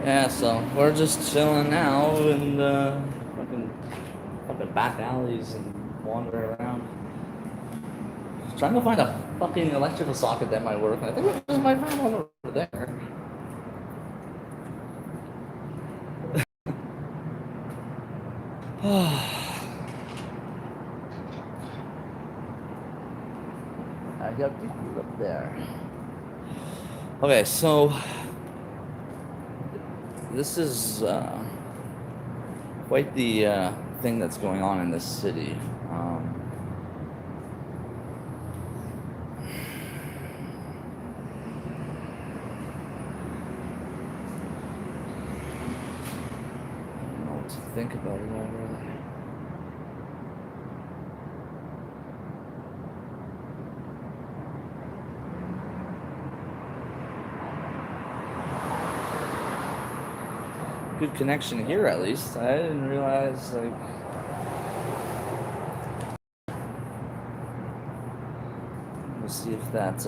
Yeah, so we're just chilling now in the fucking back alleys and wandering around. Trying to find a fucking electrical socket that might work. I think we just might find one over there. I got people up there. Okay, so this is quite the thing that's going on in this city. I don't know what to think about it all really. Good connection here, at least. I didn't realize, like... Let's see if that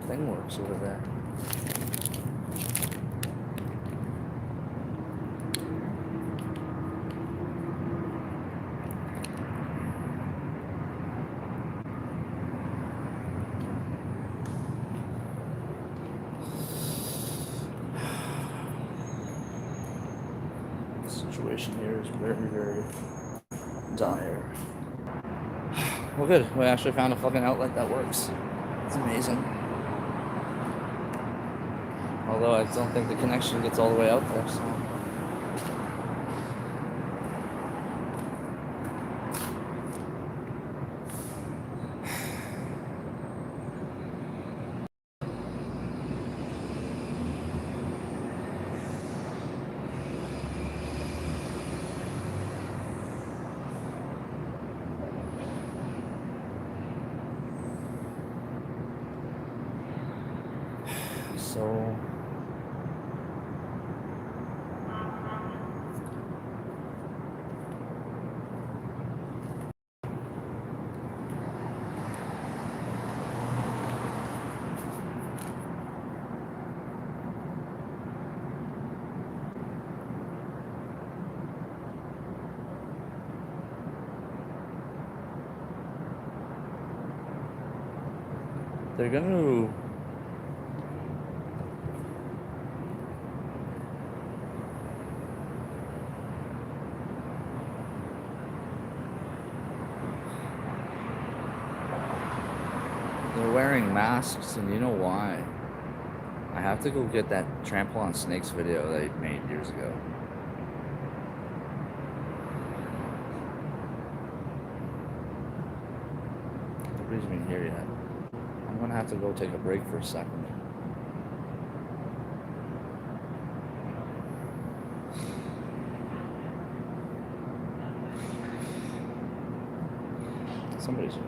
thing works over there. The situation here is very, very dire. Well, good. We actually found a fucking outlet that works. It's amazing. Although I don't think the connection gets all the way out there, so... So... They're gonna... They're wearing masks, and you know why? I have to go get that Trample on Snakes video that I made years ago. Nobody's even here yet. I'm gonna have to go take a break for a second. Somebody's here.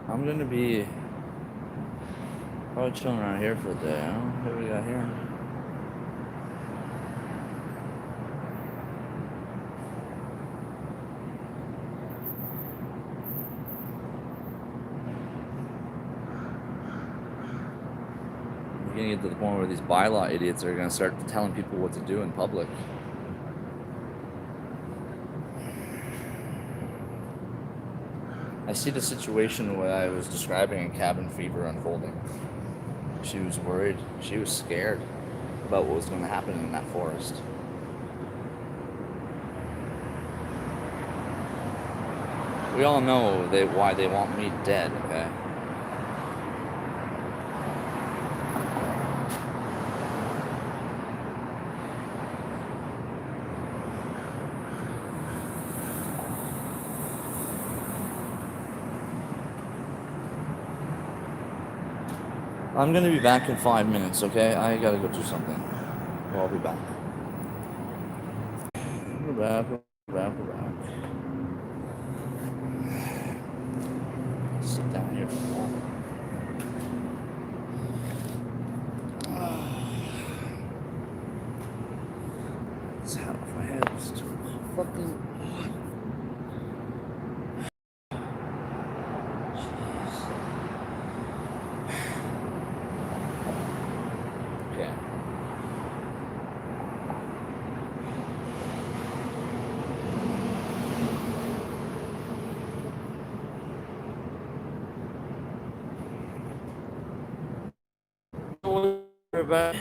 I'm gonna be probably chilling around here for a day. I don't know what we got here. We're gonna get to the point where these bylaw idiots are gonna start telling people what to do in public. I see the situation where I was describing in Cabin Fever unfolding. She was worried. She was scared about what was going to happen in that forest. We all know why they want me dead, okay? I'm gonna be back in 5 minutes, okay? I gotta go do something. Well, I'll be back. We're back, we're back, we're back. Sit down here for a moment. This hat off my head is too fucking hot. Jeez. everybody.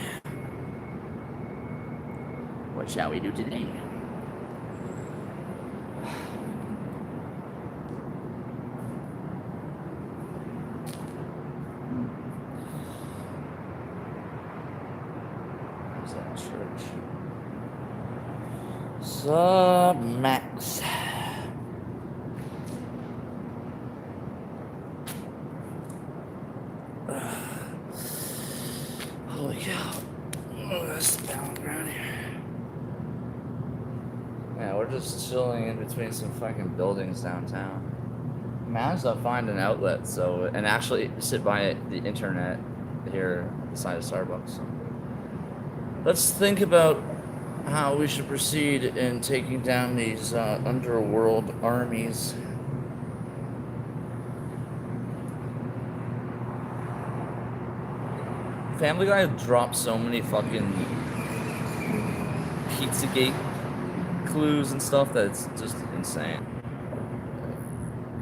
What shall we do today? Where's that church? Sup, Max? Holy cow. Oh, that's down ground here. Yeah, we're just chilling in between some fucking buildings downtown. Managed to find an outlet, so, and actually sit by the internet here beside a Starbucks. So. Let's think about how we should proceed in taking down these underworld armies. Family Guy dropped so many fucking Pizzagate clues and stuff that it's just insane.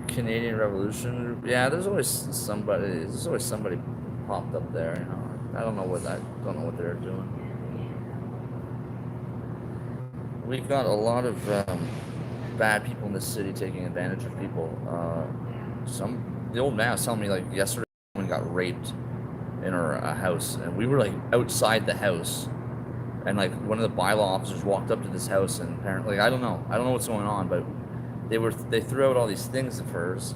Canadian Revolution, yeah, there's always somebody popped up there, you know. I don't know what they're doing. We've got a lot of bad people in this city taking advantage of people. The old man was telling me like yesterday someone got raped in our house, and we were like outside the house, and like one of the bylaw officers walked up to this house, and apparently I don't know what's going on, but they threw out all these things of hers,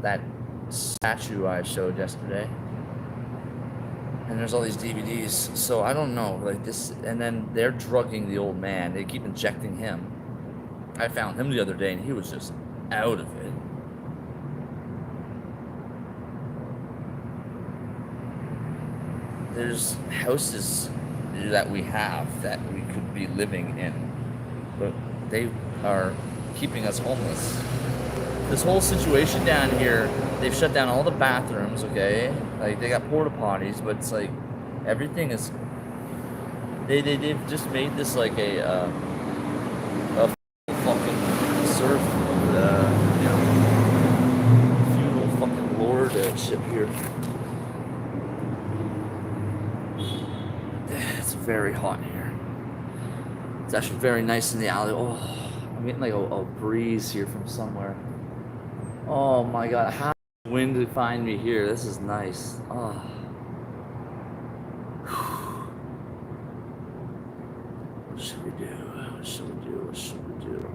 that statue I showed yesterday, and there's all these DVDs, so I don't know, like this, and then they're drugging the old man, they keep injecting him. I found him the other day and he was just out of it. There's houses that we have that we could be living in, but they are keeping us homeless. This whole situation down here, they've shut down all the bathrooms, okay? Like, they got porta potties, but it's like, everything is, they've just made this like a fucking surf, feudal fucking lord ship here. It's very hot here. It's actually very nice in the alley. Oh, I'm getting like a breeze here from somewhere. Oh my god, how did the wind find me here? This is nice. Oh. What should we do? What should we do? What should we do?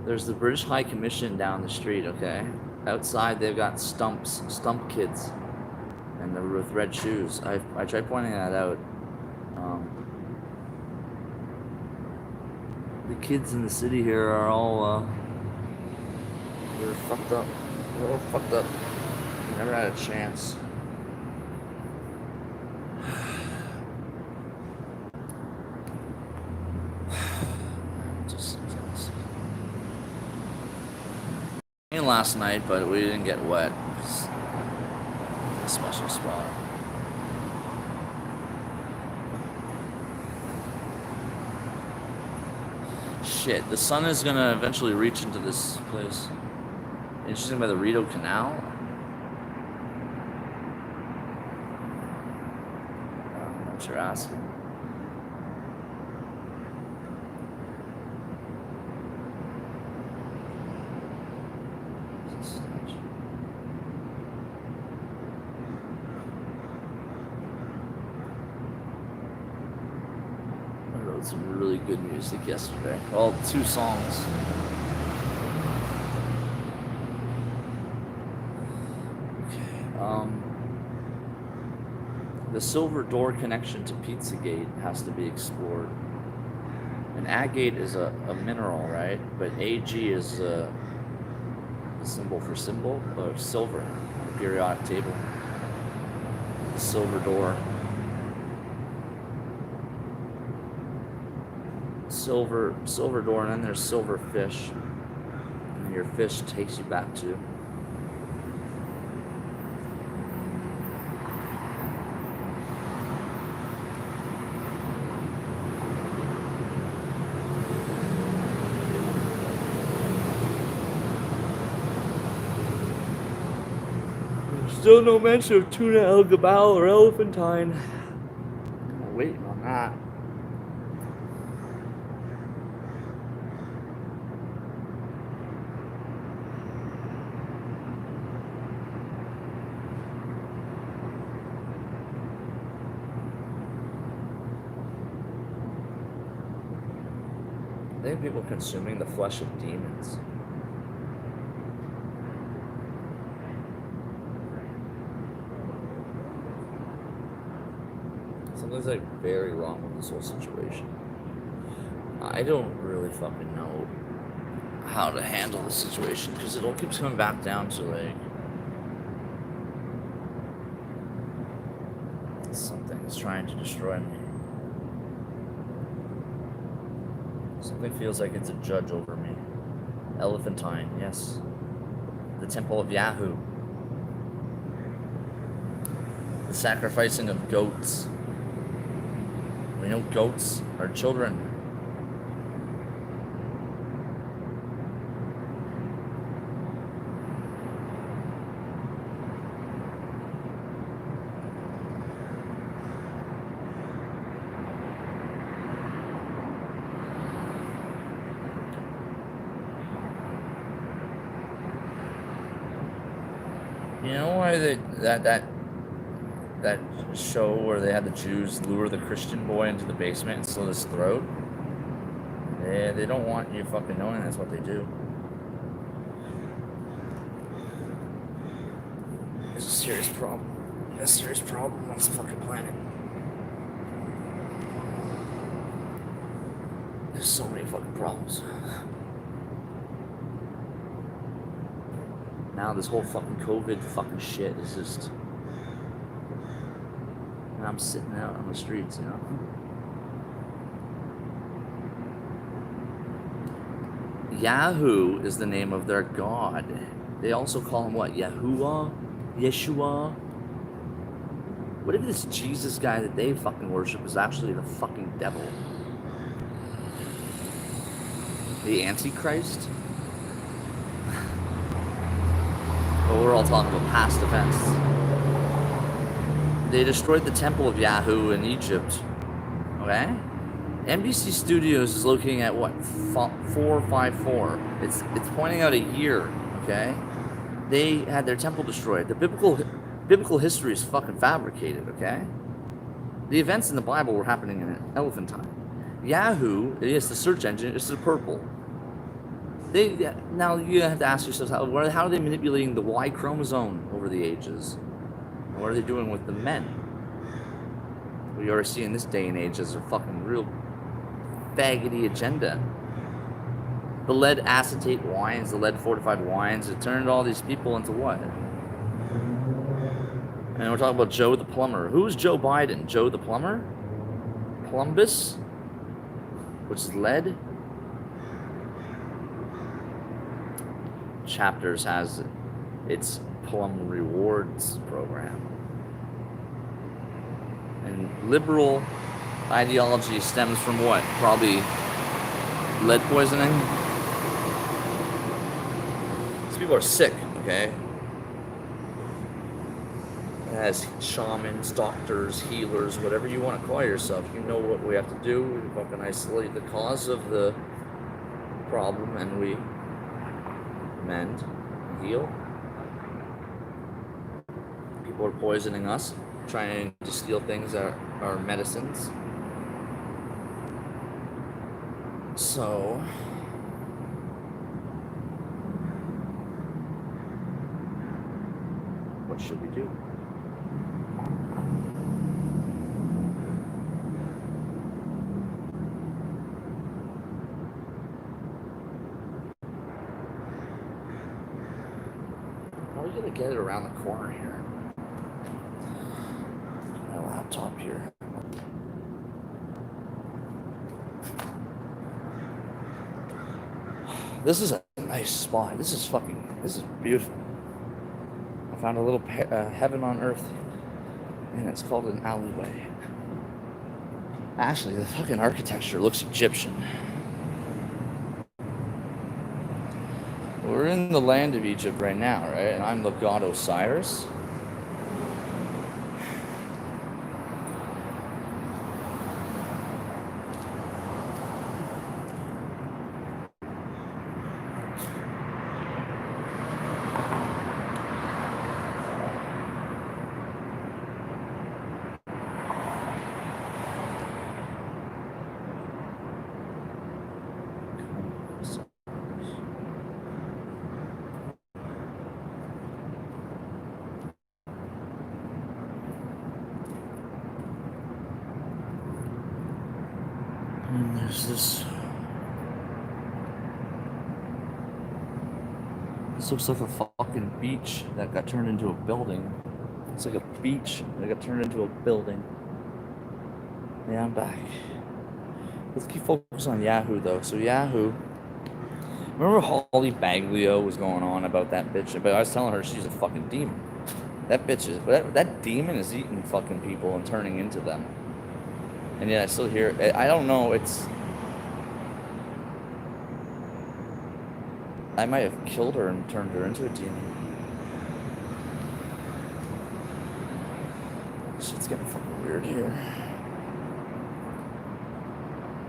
There's the British High Commission down the street, okay? Outside they've got stump kids. And they're with red shoes. I tried pointing that out. The kids in the city here are all they're fucked up. They're all fucked up. Never had a chance. Rained last night, but we didn't get wet. A special spot. Shit, the sun is gonna eventually reach into this place. Interesting, by the Rideau Canal. I don't know what you're asking. Some really good music yesterday. Well, 2 songs. Okay. The silver door connection to Pizzagate has to be explored. And agate is a mineral, right? But Ag is a symbol for silver on the periodic table. The silver door. Silver door, and then there's silver fish, and your fish takes you back to Still no mention of Tuna El Gabal or Elephantine. I'm waiting on that. I think people consuming the flesh of demons. Something's like very wrong with this whole situation. I don't really fucking know how to handle the situation because it all keeps coming back down to like something is trying to destroy me. Something feels like it's a judge over me. Elephantine, yes. The Temple of Yahoo. The sacrificing of goats. We know goats are children. You know why that show where they had the Jews lure the Christian boy into the basement and slit his throat? They don't want you fucking knowing that's what they do. There's a serious problem. There's a serious problem on this fucking planet. There's so many fucking problems. Now this whole fucking COVID fucking shit is just... And I'm sitting out on the streets, you know? Yahoo is the name of their god. They also call him what? Yahuwah? Yeshua? What if this Jesus guy that they fucking worship is actually the fucking devil? The Antichrist? But we're all talking about past events. They destroyed the Temple of Yahoo in Egypt. Okay? NBC Studios is looking at what? 454. It's pointing out a year. Okay? They had their temple destroyed. The biblical history is fucking fabricated. Okay? The events in the Bible were happening in Elephantine. Yahoo, yes, the search engine, it's the purple. Now you have to ask yourself, how are they manipulating the Y chromosome over the ages? And what are they doing with the men? We are seeing this day and age as a fucking real faggoty agenda. The lead acetate wines, the lead fortified wines, it turned all these people into what? And we're talking about Joe the plumber. Who's Joe Biden? Joe the plumber? Plumbus? Which is lead? Chapters has its Plum Rewards program. And liberal ideology stems from what? Probably lead poisoning. These people are sick, okay? As shamans, doctors, healers, whatever you want to call yourself, you know what we have to do. We fucking isolate the cause of the problem and we mend, heal. People are poisoning us, trying to steal things that are medicines. So, what should we do? How are we gonna get it around the corner here? My laptop here. This is a nice spot. This is beautiful. I found a little heaven on earth, and it's called an alleyway. Actually, the fucking architecture looks Egyptian. We're in the land of Egypt right now, right? And I'm the god Osiris. There's this. This looks like a fucking beach that got turned into a building. It's like a beach that got turned into a building. Yeah, I'm back. Let's keep focusing on Yahoo though. So Yahoo. Remember Holly Baglio was going on about that bitch? But I was telling her she's a fucking demon. That bitch is. That demon is eating fucking people and turning into them. And yet I still hear. I don't know. It's. I might have killed her and turned her into a demon. Shit's getting fucking weird here.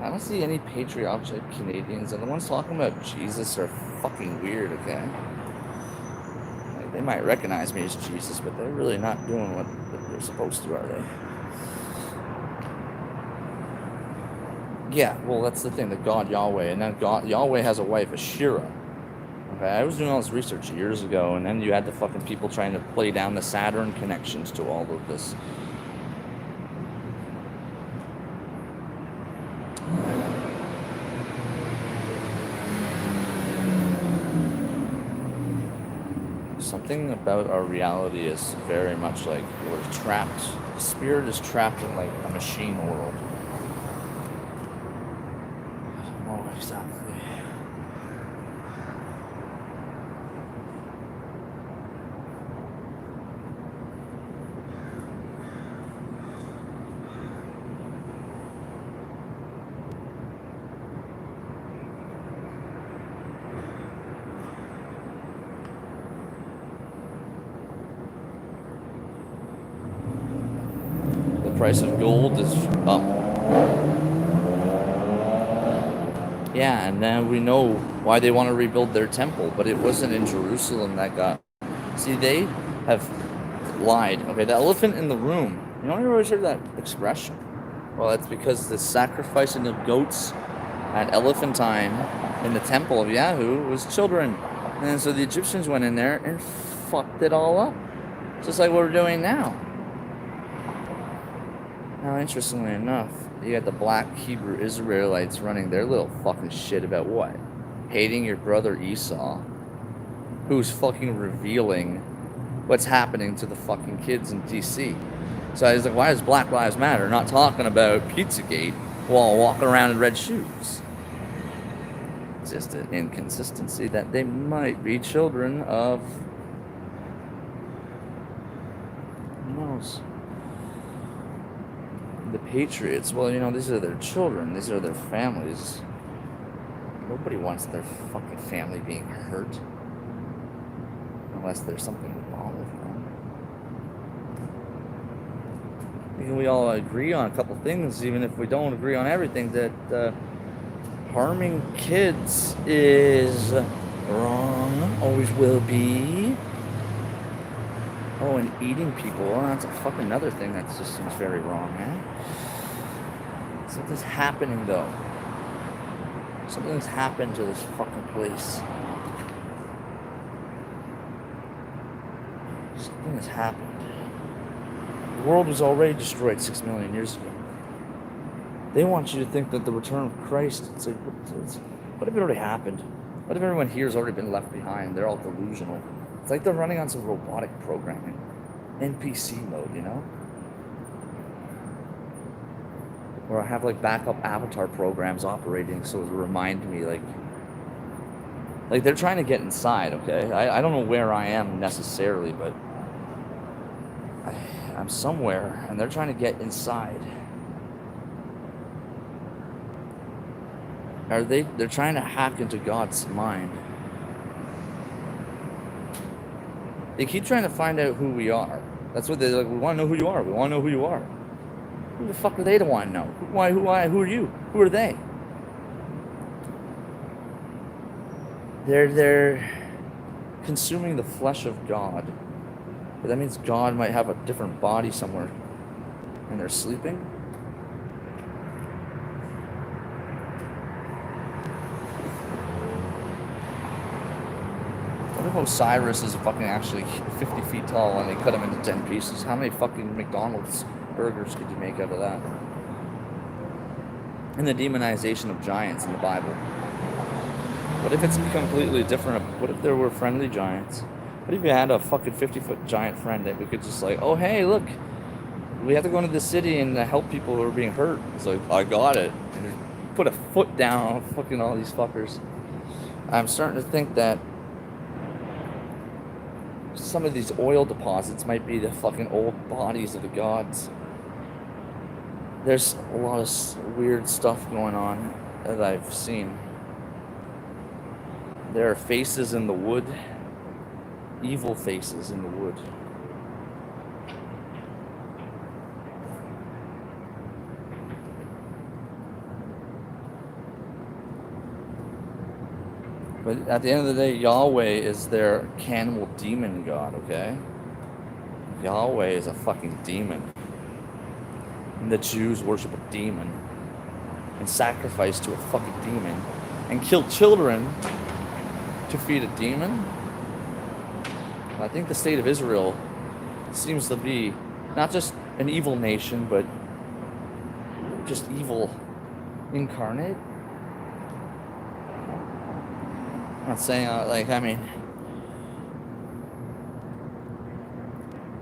I don't see any patriotic Canadians, and the ones talking about Jesus are fucking weird, okay? Like, they might recognize me as Jesus, but they're really not doing what they're supposed to, are they? Yeah, well, that's the thing, the God Yahweh, and then God Yahweh has a wife, Ashira. Okay, I was doing all this research years ago, and then you had the fucking people trying to play down the Saturn connections to all of this. Something about our reality is very much like we're trapped. The spirit is trapped in like a machine world. I don't know exactly. Price of gold is up. Yeah, and now we know why they want to rebuild their temple, but it wasn't in Jerusalem that got. See, they have lied. Okay, the elephant in the room. You know, I always heard that expression. Well, that's because the sacrificing of goats at Elephantine in the temple of Yahoo was children. And so the Egyptians went in there and fucked it all up. Just like what we're doing now. Now, interestingly enough, you got the black Hebrew Israelites running their little fucking shit about what? Hating your brother Esau, who's fucking revealing what's happening to the fucking kids in DC. So I was like, why does Black Lives Matter not talking about Pizzagate while walking around in red shoes? It's just an inconsistency that they might be children of... Who knows? The Patriots, well, you know, these are their children. These are their families. Nobody wants their fucking family being hurt. Unless there's something wrong with them. I think we all agree on a couple things, even if we don't agree on everything, that harming kids is wrong, always will be. Oh, and eating people, well, that's a fucking another thing that just seems very wrong, man. Something's happening, though. Something's happened to this fucking place. Something has happened. The world was already destroyed 6 million years ago. They want you to think that the return of Christ, it's like, what if it already happened? What if everyone here has already been left behind? They're all delusional. It's like they're running on some robotic programming. NPC mode, you know? Or I have like backup avatar programs operating so it remind me like they're trying to get inside, okay? I don't know where I am necessarily, but I'm somewhere and they're trying to get inside. They're trying to hack into God's mind. They keep trying to find out who we are. That's what they're like. We want to know who you are. We want to know who you are. Who the fuck are they to want to know? Who are you? Who are they? They're consuming the flesh of God. But that means God might have a different body somewhere. And they're sleeping? What if Osiris is fucking actually 50 feet tall and they cut him into 10 pieces? How many fucking McDonald's burgers could you make out of that? and the demonization of giants in the Bible. What if it's completely different? What if there were friendly giants? What if you had a fucking 50-foot giant friend that we could just like, oh hey, look, we have to go into the city and help people who are being hurt. It's like, I got it. And just put a foot down on fucking all these fuckers. I'm starting to think that some of these oil deposits might be the fucking old bodies of the gods. There's a lot of weird stuff going on that I've seen. There are faces in the wood, evil faces in the wood. But at the end of the day, Yahweh is their cannibal demon god, okay? Yahweh is a fucking demon. And the Jews worship a demon and sacrifice to a fucking demon and kill children to feed a demon. I think the state of Israel seems to be not just an evil nation, but just evil incarnate. I'm not saying,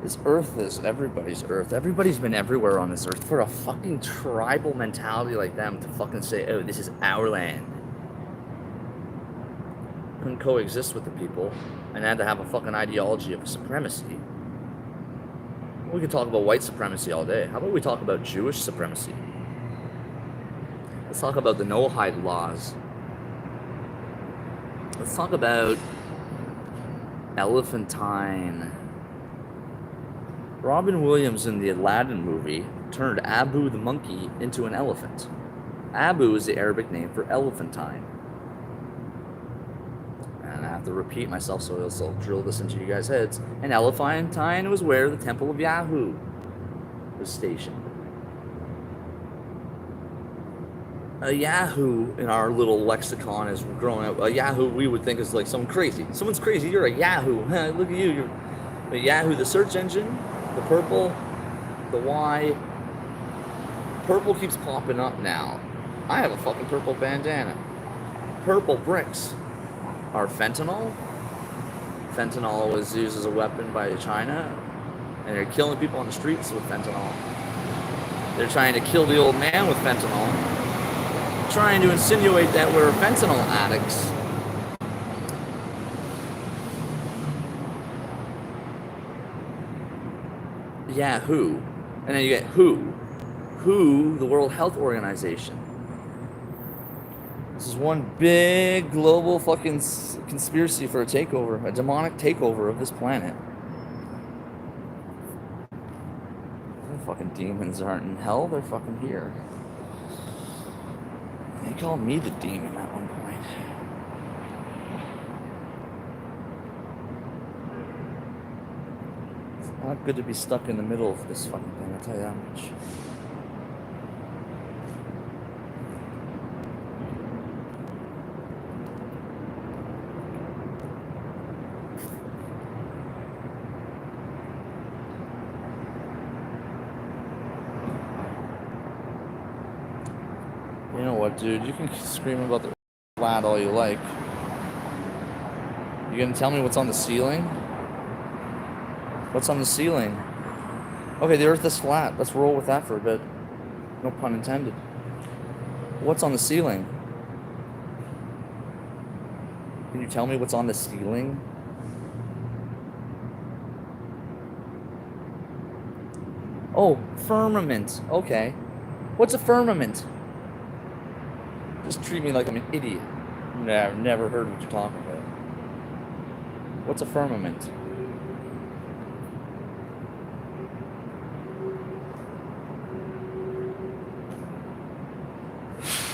this earth is everybody's earth. Everybody's been everywhere on this earth. For a fucking tribal mentality like them to fucking say, oh, this is our land, couldn't coexist with the people and had to have a fucking ideology of supremacy. We could talk about white supremacy all day. How about we talk about Jewish supremacy? Let's talk about the Noahide laws. Let's talk about elephantine. Robin Williams in the Aladdin movie turned Abu the monkey into an elephant. Abu is the Arabic name for elephantine. And I have to repeat myself so I'll drill this into you guys' heads. And elephantine was where the Temple of Yahoo was stationed. A Yahoo in our little lexicon as we're growing up, a Yahoo we would think is like someone crazy. Someone's crazy, you're a Yahoo. Look at you. You're a Yahoo, the search engine, the purple, the Y. Purple keeps popping up now. I have a fucking purple bandana. Purple bricks are fentanyl. Fentanyl was used as a weapon by China, and they're killing people on the streets with fentanyl. They're trying to kill the old man with fentanyl. Trying to insinuate that we're fentanyl addicts. Yeah, who? And then you get who? Who, the World Health Organization. This is one big global fucking conspiracy for a takeover, a demonic takeover of this planet. The fucking demons aren't in hell, they're fucking here. They called me the demon at one point. It's not good to be stuck in the middle of this fucking thing, I'll tell you that much. You know what, dude? You can scream about the flat all you like. You gonna tell me what's on the ceiling? What's on the ceiling? Okay, the earth is flat. Let's roll with that for a bit. No pun intended. What's on the ceiling? Can you tell me what's on the ceiling? Oh, firmament. Okay. What's a firmament? Just treat me like I'm an idiot. I've never heard what you're talking about. What's a firmament?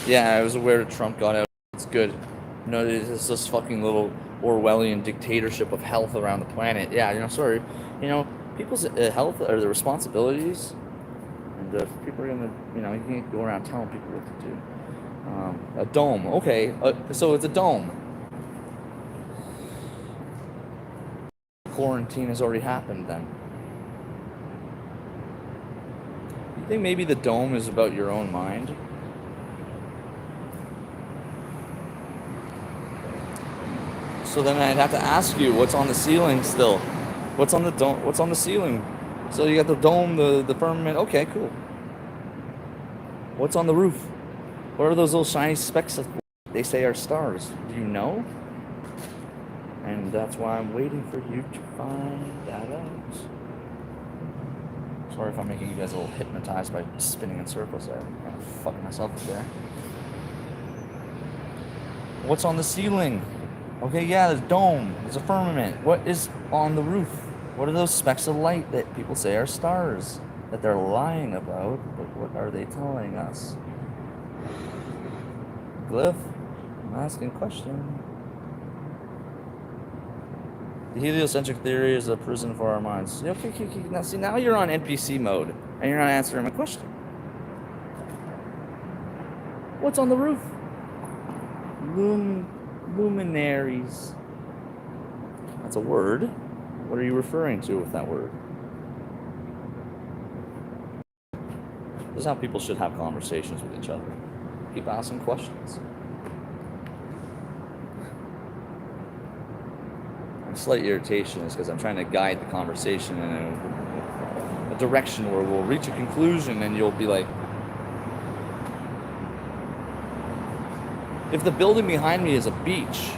Yeah, I was aware that Trump got out. It's good. No, it's this fucking little Orwellian dictatorship of health around the planet. Yeah, sorry. People's health are their responsibilities. And if people are gonna, you can't go around telling people what to do. A dome. Okay, so it's a dome. Quarantine has already happened then. You think maybe the dome is about your own mind? So then I'd have to ask you, what's on the ceiling still? What's on the dome? What's on the ceiling? So you got the dome, the firmament. Okay, cool. What's on the roof? What are those little shiny specks of they say are stars? Do you know? And that's why I'm waiting for you to find that out. Sorry if I'm making you guys a little hypnotized by spinning in circles there. I'm kind of fucking myself up there. What's on the ceiling? Okay, yeah, there's a dome. There's a firmament. What is on the roof? What are those specks of light that people say are stars? That they're lying about, but what are they telling us? Glyph, I'm asking a question. The heliocentric theory is a prison for our minds. Okay. Now, see, now you're on NPC mode, and you're not answering my question. What's on the roof? Luminaries. That's a word. What are you referring to with that word? This is how people should have conversations with each other. Keep asking questions. Slight irritation is because I'm trying to guide the conversation in a direction where we'll reach a conclusion and you'll be like, if the building behind me is a beach,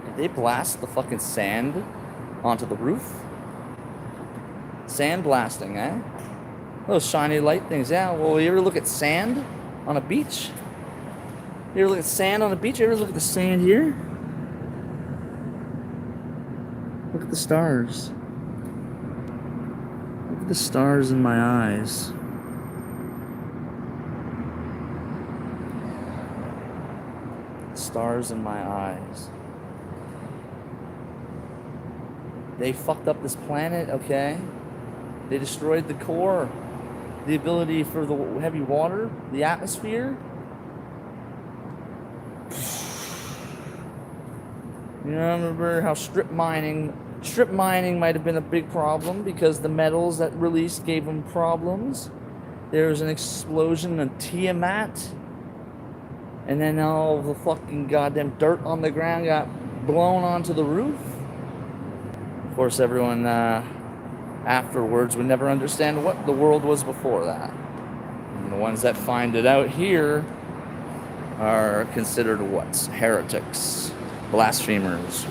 did they blast the fucking sand onto the roof? Sand blasting, eh? Those shiny light things, yeah. Well, you ever look at sand on a beach? You ever look at sand on the beach? You ever look at the sand here? Look at the stars. Look at the stars in my eyes. Stars in my eyes. They fucked up this planet, okay? They destroyed the core. The ability for the heavy water, the atmosphere. You know, I remember how strip mining might have been a big problem because the metals that released gave them problems. There was an explosion in Tiamat, and then all the fucking goddamn dirt on the ground got blown onto the roof. Of course, everyone afterwards would never understand what the world was before that. And the ones that find it out here are considered what? Heretics. Blasphemers.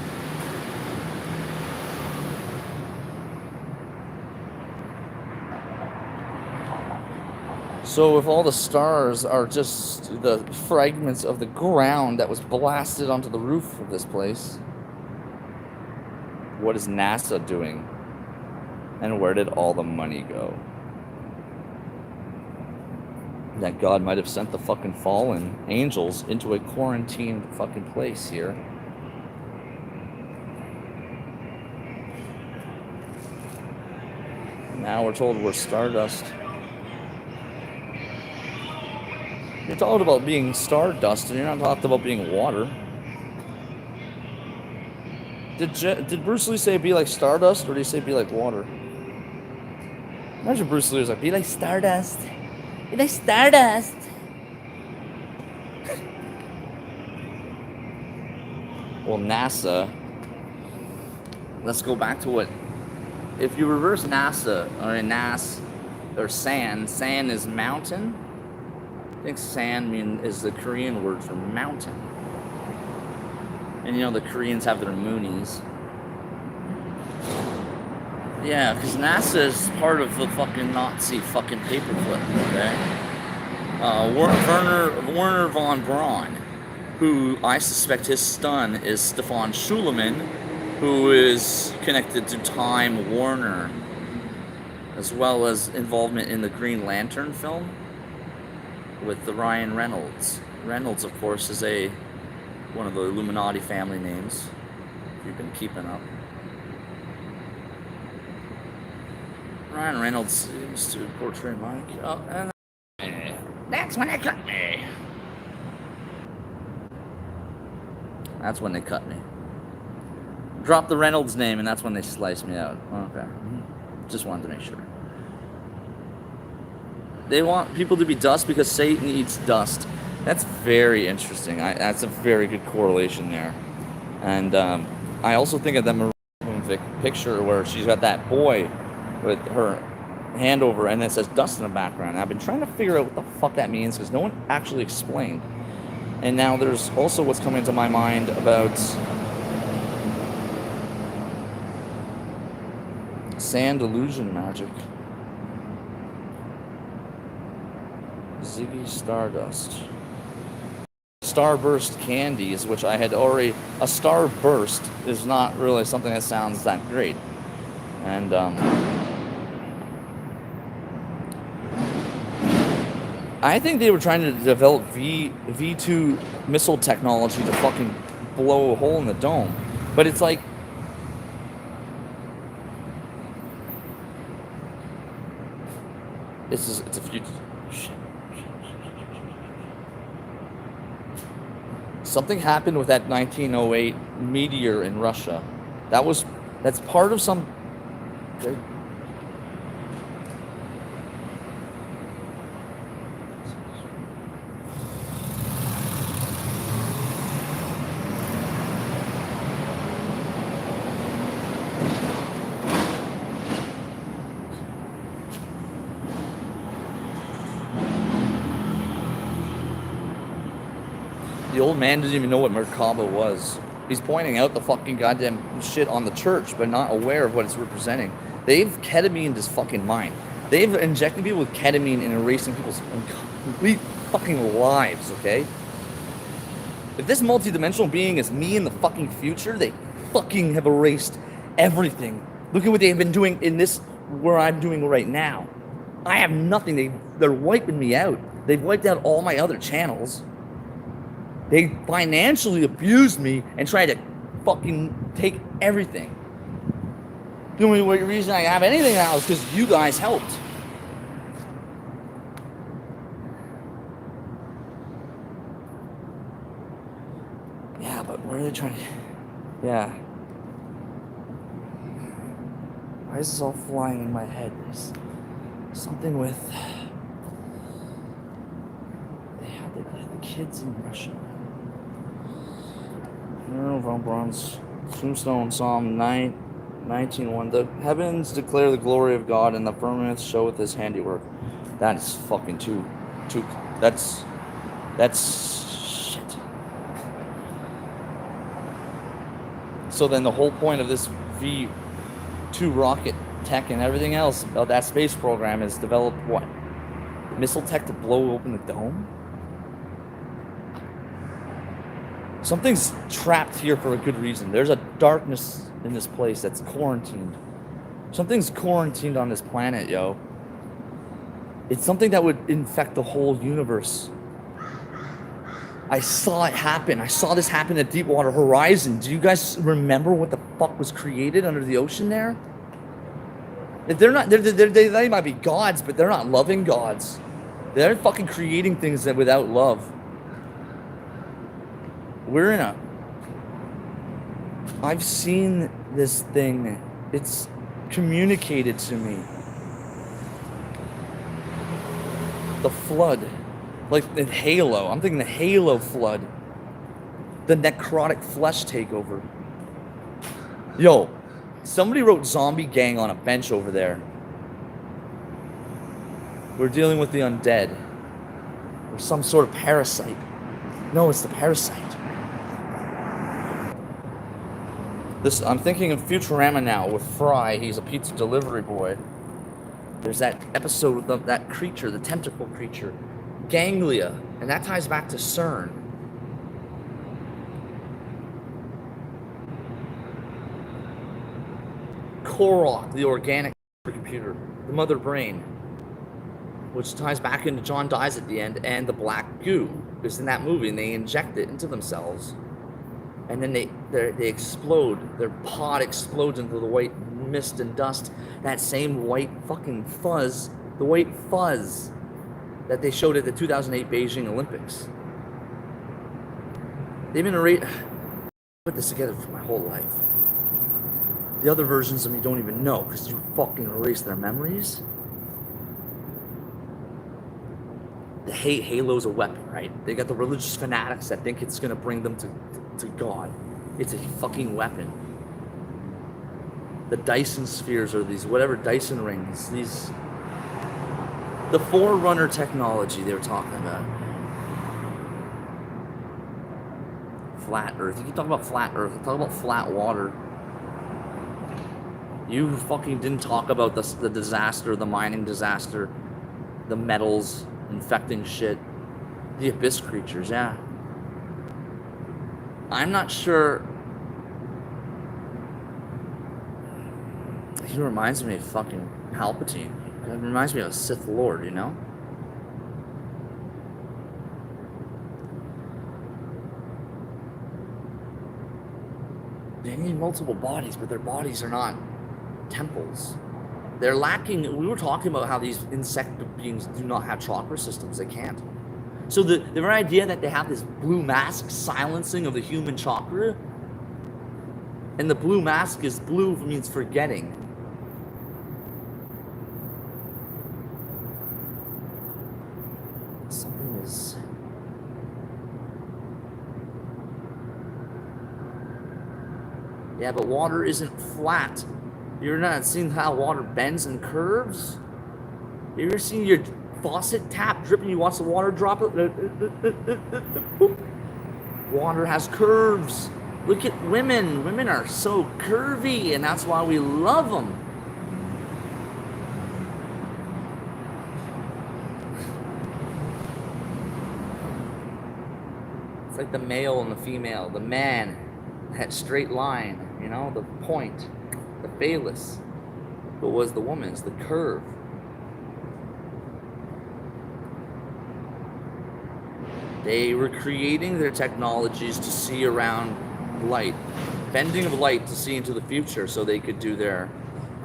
So if all the stars are just the fragments of the ground that was blasted onto the roof of this place, what is NASA doing? And where did all the money go? That God might have sent the fucking fallen angels into a quarantined fucking place here. Now we're told we're stardust. You're talking about being stardust, and you're not talking about being water. Did Bruce Lee say be like stardust, or did he say be like water? Imagine Bruce Lee was like, be like stardust. Be like stardust. Well, NASA, let's go back to what, if you reverse NASA, or NAS, or sand is mountain. I think sand is the Korean word for mountain. And you know the Koreans have their moonies. Yeah, because NASA is part of the fucking Nazi fucking paperclip, okay? Werner von Braun, who I suspect his son is Stefan Schuleman, who is connected to Time Warner, as well as involvement in the Green Lantern film with the Ryan Reynolds. Reynolds, of course, is one of the Illuminati family names, if you've been keeping up. Ryan Reynolds seems to portray Mike. Oh, and that's when they cut me. That's when they cut me. Drop the Reynolds name, and that's when they slice me out. Okay. Just wanted to make sure. They want people to be dust because Satan eats dust. That's very interesting. That's a very good correlation there. And I also think of that Maroon picture where she's got that boy with her hand over and it says dust in the background. I've been trying to figure out what the fuck that means because no one actually explained. And now there's also what's coming into my mind about sand illusion magic. Ziggy Stardust. Starburst candies, which I had already... A starburst is not really something that sounds that great. And, I think they were trying to develop V2 missile technology to fucking blow a hole in the dome. But it's like... It's a future... Shit. Something happened with that 1908 meteor in Russia. That's part of some... The old man didn't even know what Merkaba was. He's pointing out the fucking goddamn shit on the church, but not aware of what it's representing. They've ketamined his fucking mind. They've injected people with ketamine and erasing people's complete fucking lives, okay? If this multidimensional being is me in the fucking future, they fucking have erased everything. Look at what they've been doing in this, where I'm doing right now. I have nothing. They're wiping me out. They've wiped out all my other channels. They financially abused me and tried to fucking take everything. The only reason I have anything now is because you guys helped. Yeah, but where are they trying to... Yeah. Why is this all flying in my head? There's something with... They had the kids in Russia. Von Braun's Tombstone, Psalm 19:1. The heavens declare the glory of God, and the firmament showeth his handiwork. That is fucking too. That's shit. So then the whole point of this V2 rocket tech and everything else about that space program is develop what? Missile tech to blow open the dome? Something's trapped here for a good reason. There's a darkness in this place that's quarantined. Something's quarantined on this planet, yo. It's something that would infect the whole universe. I saw it happen. I saw this happen at Deepwater Horizon. Do you guys remember what the fuck was created under the ocean there? If they're not, they might be gods, but they're not loving gods. They're fucking creating things that without love. I've seen this thing. It's communicated to me. The flood. Like the Halo. I'm thinking the Halo flood. The necrotic flesh takeover. Yo, somebody wrote Zombie Gang on a bench over there. We're dealing with the undead. Or some sort of parasite. No, it's the parasite. I'm thinking of Futurama now with Fry. He's a pizza delivery boy. There's that episode of that creature, the tentacle creature, Ganglia, and that ties back to CERN. Korok, the organic computer, the mother brain, which ties back into John dies at the end, and the black goo is in that movie, and they inject it into themselves. And then they explode. Their pod explodes into the white mist and dust. That same white fucking fuzz, the white fuzz that they showed at the 2008 Beijing Olympics. They've been put this together for my whole life. The other versions of me don't even know because you fucking erased their memories. They hate Halo's a weapon, right? They got the religious fanatics that think it's gonna bring them to God. It's a fucking weapon. The Dyson spheres or these whatever Dyson rings, the Forerunner technology they were talking about. Flat Earth. You can talk about flat Earth. Talk about flat water. You fucking didn't talk about the disaster, the mining disaster, the metals infecting shit, the abyss creatures. Yeah. I'm not sure. He reminds me of fucking Palpatine. It reminds me of a Sith Lord, you know? They need multiple bodies, but their bodies are not temples. They're lacking. We were talking about how these insect beings do not have chakra systems. They can't. So the very idea that they have this blue mask silencing of the human chakra, and the blue mask is blue means forgetting. Something is. Yeah, but water isn't flat. You're not seeing how water bends and curves? You ever seen your faucet tap dripping? You watch the water drop it? Water has curves. Look at women. Women are so curvy, and that's why we love them. It's like the male and the female. The man, that straight line, you know, the point, the phallus. But was the woman's, the curve. They were creating their technologies to see around light, bending of light to see into the future so they could do their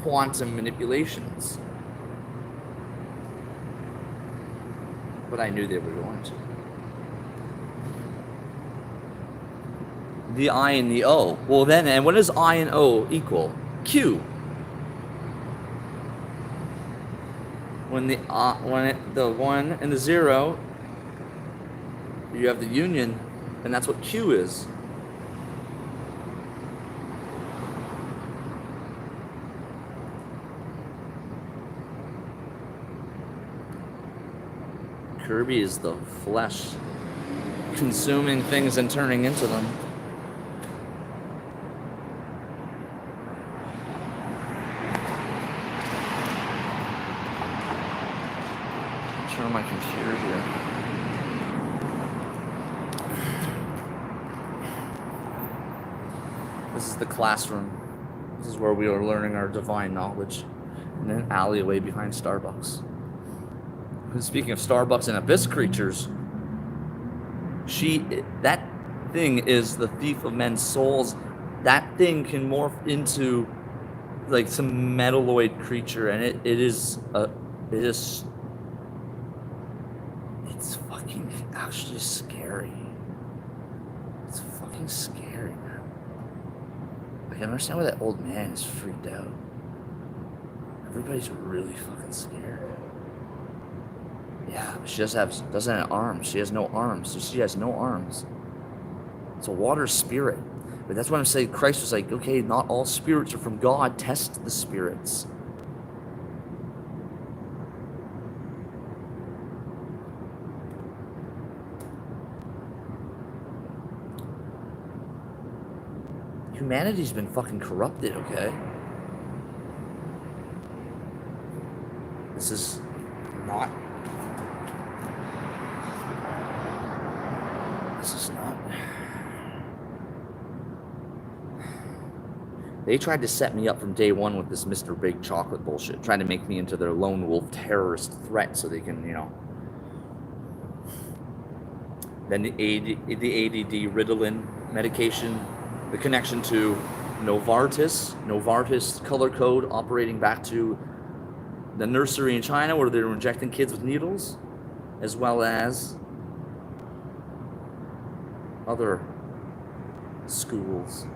quantum manipulations. But I knew they were going to. The I and the O. Well then, and what does I and O equal? Q. When the 1 and the 0, you have the union, and that's what Q is. Kirby is the flesh consuming things and turning into them. Turn on my computer here. This is the classroom. This is where we are learning our divine knowledge in an alleyway behind Starbucks. And speaking of Starbucks and abyss creatures, that thing is the thief of men's souls. That thing can morph into like some metalloid creature, and it's fucking actually scary. It's fucking scary, man. I can understand why that old man is freaked out. Everybody's really fucking scared. Yeah, but she doesn't have arms. She has no arms. So she has no arms. It's a water spirit. But that's what I'm saying. Christ was like, okay, not all spirits are from God. Test the spirits. Humanity's been fucking corrupted, okay? This is not. They tried to set me up from day one with this Mr. Big Chocolate bullshit, trying to make me into their lone wolf terrorist threat so they can, you know. Then the ADD Ritalin medication, the connection to Novartis color code operating back to the nursery in China where they were injecting kids with needles, as well as other schools.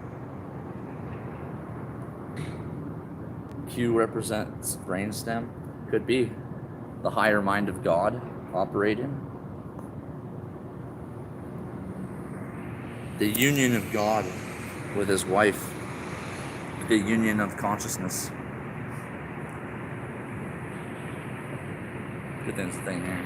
Q represents brainstem. Could be the higher mind of God operating. the union of God with his wife, the union of consciousness. Good thing here.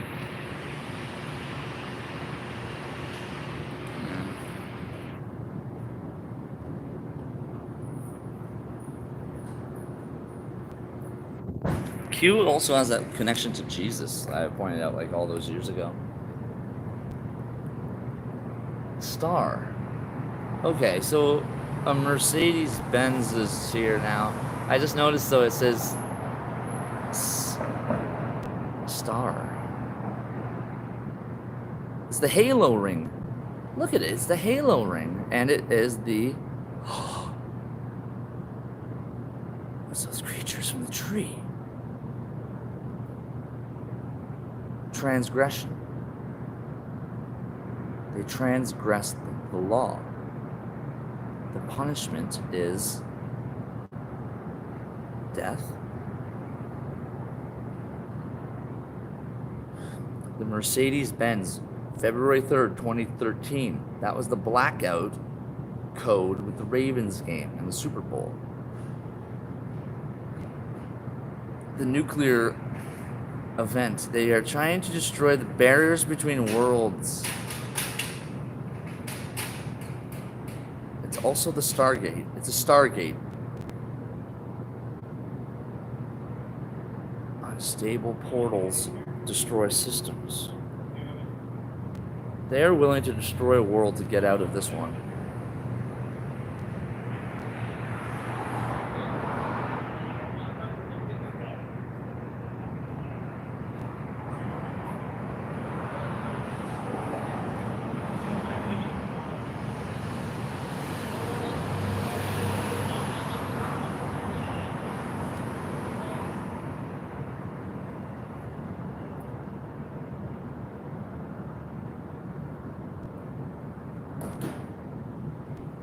Q also has that connection to Jesus I pointed out like all those years ago. Star. Okay, so a Mercedes-Benz is here now. I just noticed though it says Star. It's the halo ring. Look at it, it's the halo ring. And it is the what's those creatures from the tree? Transgression. They transgressed the law. The punishment is death. The Mercedes-Benz, February 3rd, 2013. That was the blackout code with the Ravens game and the Super Bowl. The nuclear event. They are trying to destroy the barriers between worlds. It's also the Stargate. It's a Stargate. Unstable portals destroy systems. They are willing to destroy a world to get out of this one.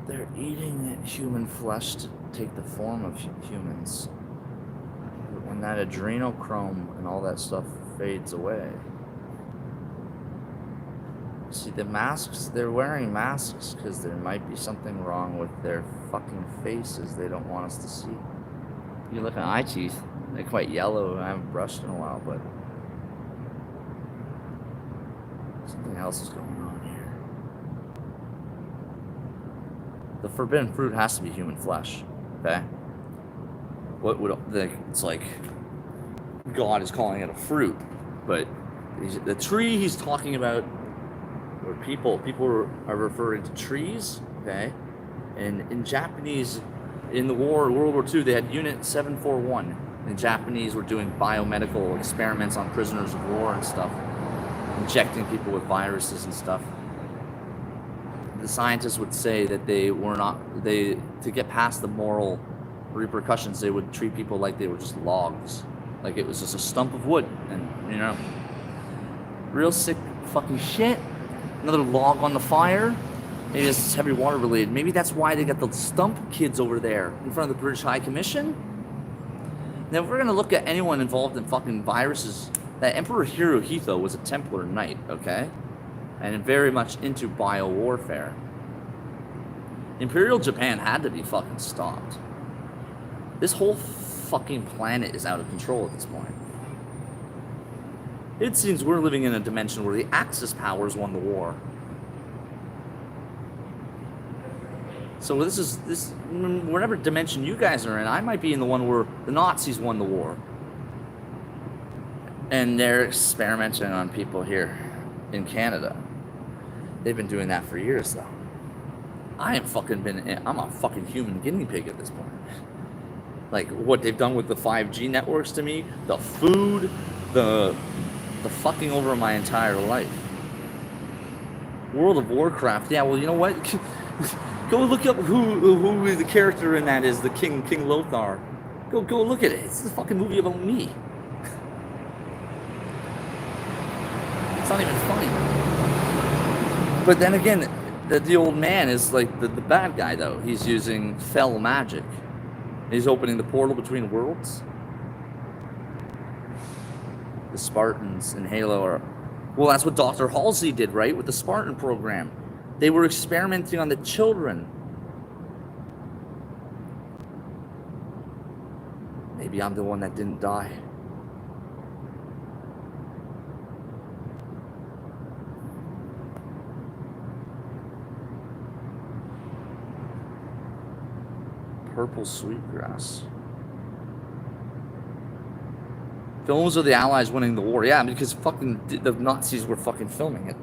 They're eating human flesh to take the form of humans. When that adrenochrome and all that stuff fades away. See, the masks, they're wearing masks because there might be something wrong with their fucking faces they don't want us to see. You look at eye teeth, they're quite yellow. I haven't brushed in a while, but something else is going on here. The forbidden fruit has to be human flesh, okay? What would it's like God is calling it a fruit, but the tree he's talking about, or people are referring to trees, okay? And in Japanese, in the war, World War II, they had Unit 741. The Japanese were doing biomedical experiments on prisoners of war and stuff, injecting people with viruses and stuff. The scientists would say that to get past the moral repercussions, they would treat people like they were just logs, like it was just a stump of wood, and real sick fucking shit. Another log on the fire. Maybe it's heavy water related. Maybe that's why they got the stump kids over there in front of the British High Commission. Now, if we're gonna look at anyone involved in fucking viruses, that Emperor Hirohito was a Templar Knight, okay? And very much into bio-warfare. Imperial Japan had to be fucking stopped. This whole fucking planet is out of control at this point. It seems we're living in a dimension where the Axis powers won the war. So whatever dimension you guys are in, I might be in the one where the Nazis won the war. And they're experimenting on people here in Canada. They've been doing that for years, though. I'm a fucking human guinea pig at this point. Like, what they've done with the 5G networks to me, the food, the fucking over my entire life. World of Warcraft, yeah, well, you know what? Go look up who the character in that is, the King Lothar. Go look at it. It's a fucking movie about me. It's not even funny. But then again, the old man is like the bad guy, though. He's using fell magic. He's opening the portal between worlds. The Spartans in Halo are... Well, that's what Dr. Halsey did, right? With the Spartan program. They were experimenting on the children. Maybe I'm the one that didn't die. Purple sweetgrass. Films of the Allies winning the war. Yeah, because fucking the Nazis were fucking filming it.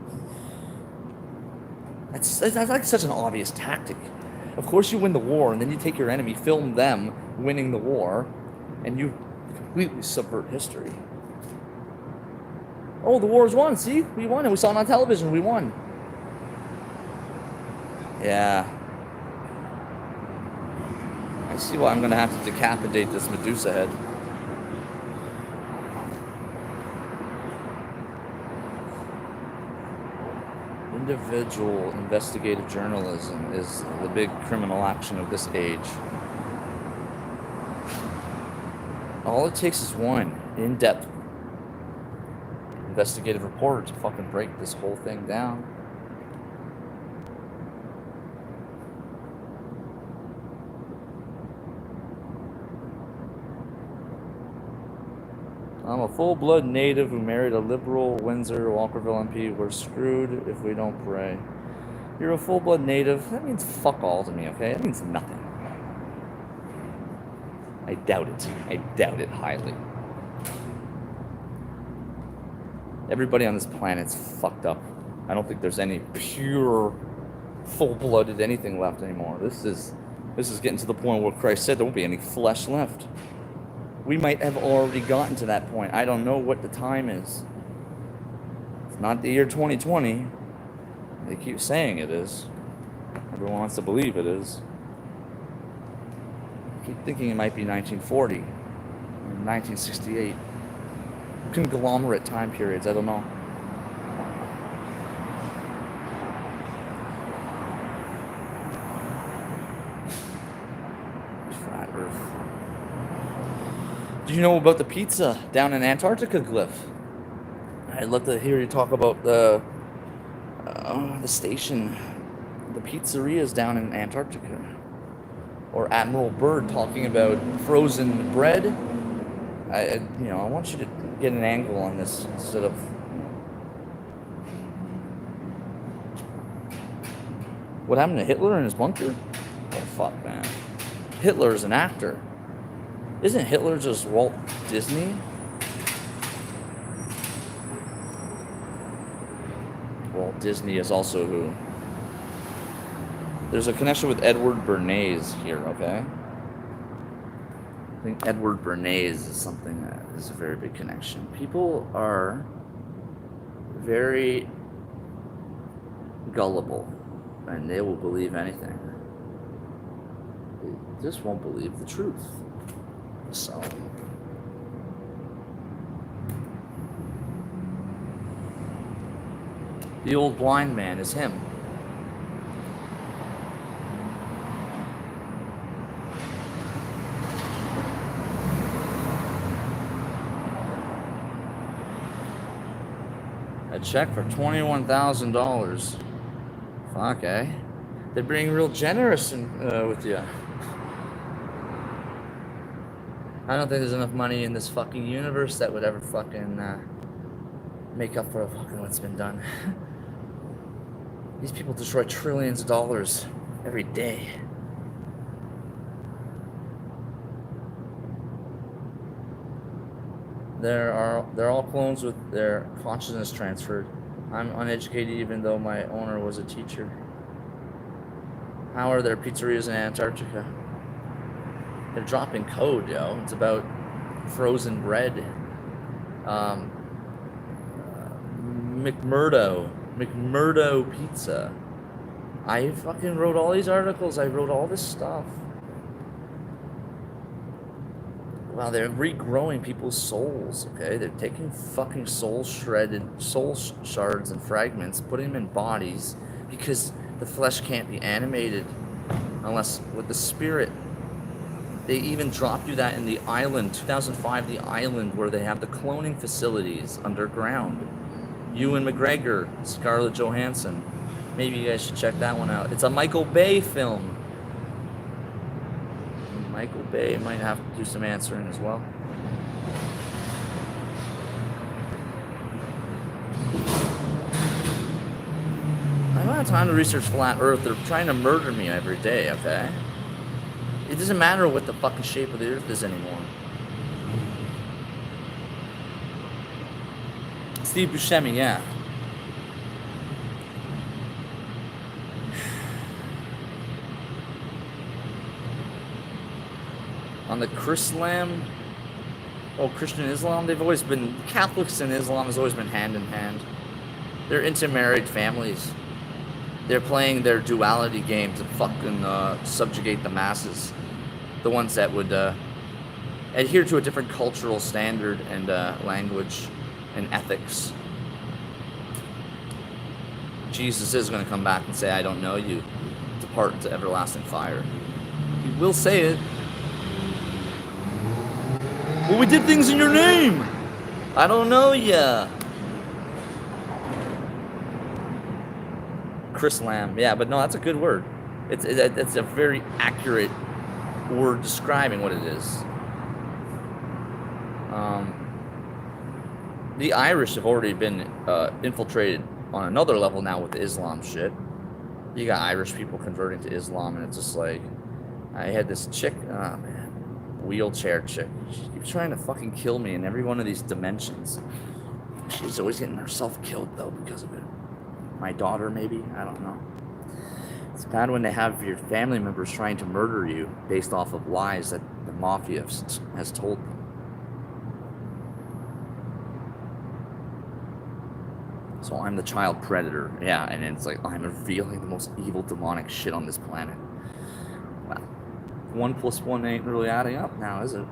That's like such an obvious tactic. Of course you win the war, and then you take your enemy, film them winning the war, and you completely subvert history. Oh, the war's won. See? We won, and we saw it on television. We won. Yeah. I see why I'm going to have to decapitate this Medusa head. Individual investigative journalism is the big criminal action of this age. All it takes is one in-depth investigative report to fucking break this whole thing down. I'm a full-blood native who married a liberal Windsor Walkerville MP. We're screwed if we don't pray. You're a full-blood native. That means fuck all to me, okay? That means nothing. I doubt it. I doubt it highly. Everybody on this planet's fucked up. I don't think there's any pure, full-blooded anything left anymore. This is getting to the point where Christ said there won't be any flesh left. We might have already gotten to that point. I don't know what the time is. It's not the year 2020. They keep saying it is. Everyone wants to believe it is. I keep thinking it might be 1940 or 1968. Conglomerate time periods, I don't know. Flat Earth. Do you know about the pizza down in Antarctica, Glyph? I'd love to hear you talk about the station, the pizzerias down in Antarctica. Or Admiral Byrd talking about frozen bread. I want you to get an angle on this instead of... What happened to Hitler in his bunker? Oh, fuck, man. Hitler's an actor. Isn't Hitler just Walt Disney? Walt Disney is also who? There's a connection with Edward Bernays here, okay? I think Edward Bernays is something that is a very big connection. People are very gullible, and they will believe anything. They just won't believe the truth. So... the old blind man is him. A check for $21,000. Fuck, eh? They're being real generous with you. I don't think there's enough money in this fucking universe that would ever fucking make up for fucking what's been done. These people destroy trillions of dollars every day. They're all clones with their consciousness transferred. I'm uneducated even though my owner was a teacher. How are there pizzerias in Antarctica? They're dropping code, yo. It's about frozen bread. McMurdo Pizza. I fucking wrote all these articles. I wrote all this stuff. Wow, they're regrowing people's souls, okay? They're taking fucking soul shards and fragments, putting them in bodies, because the flesh can't be animated unless with the spirit. They even dropped you that in The Island, 2005, The Island, where they have the cloning facilities underground. Ewan McGregor, Scarlett Johansson. Maybe you guys should check that one out. It's a Michael Bay film. Michael Bay might have to do some answering as well. I don't have time to research flat Earth. They're trying to murder me every day, okay? It doesn't matter what the fucking shape of the Earth is anymore. Steve Buscemi, yeah. On the Chrislam, Christian Islam, they've always been, Catholics and Islam has always been hand in hand. They're intermarried families. They're playing their duality game to fucking subjugate the masses. The ones that would adhere to a different cultural standard and language and ethics. Jesus is going to come back and say, I don't know you. Depart into everlasting fire. He will say it. Well, we did things in your name. I don't know ya. Chris Lamb. Yeah, but no, that's a good word. It's a very accurate word describing what it is. The Irish have already been infiltrated on another level now with the Islam shit. You got Irish people converting to Islam, and it's just like, I had this chick, oh man, wheelchair chick. She keeps trying to fucking kill me in every one of these dimensions. She's always getting herself killed though because of it. My daughter, maybe, I don't know. It's bad when they have your family members trying to murder you based off of lies that the mafia has told them. So I'm the child predator, yeah, and it's like I'm revealing the most evil demonic shit on this planet. Well, 1 + 1 ain't really adding up now, is it?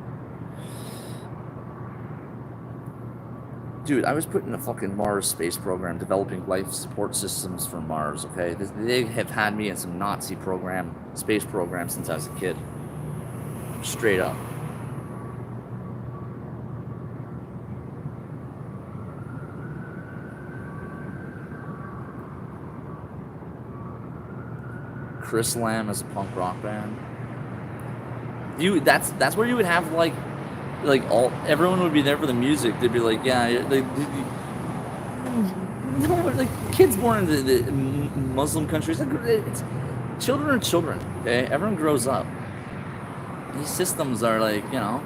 Dude, I was put in a fucking Mars space program developing life support systems for Mars, okay? They have had me in some Nazi space program since I was a kid. Straight up. Chris Lamb as a punk rock band. That's where you would have like everyone would be there for the music. They'd be like, yeah, like kids born in the Muslim countries. It's children are children. Okay, everyone grows up. These systems are like, you know,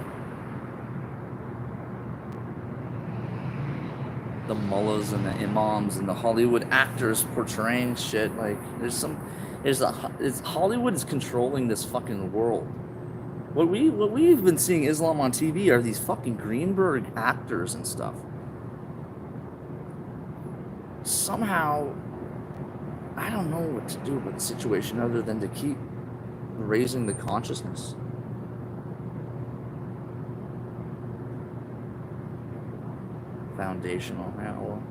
the mullahs and the imams and the Hollywood actors portraying shit. Like, Hollywood is controlling this fucking world. What we've been seeing Islam on TV are these fucking Greenberg actors and stuff. Somehow, I don't know what to do with the situation other than to keep raising the consciousness. Foundational, yeah, well.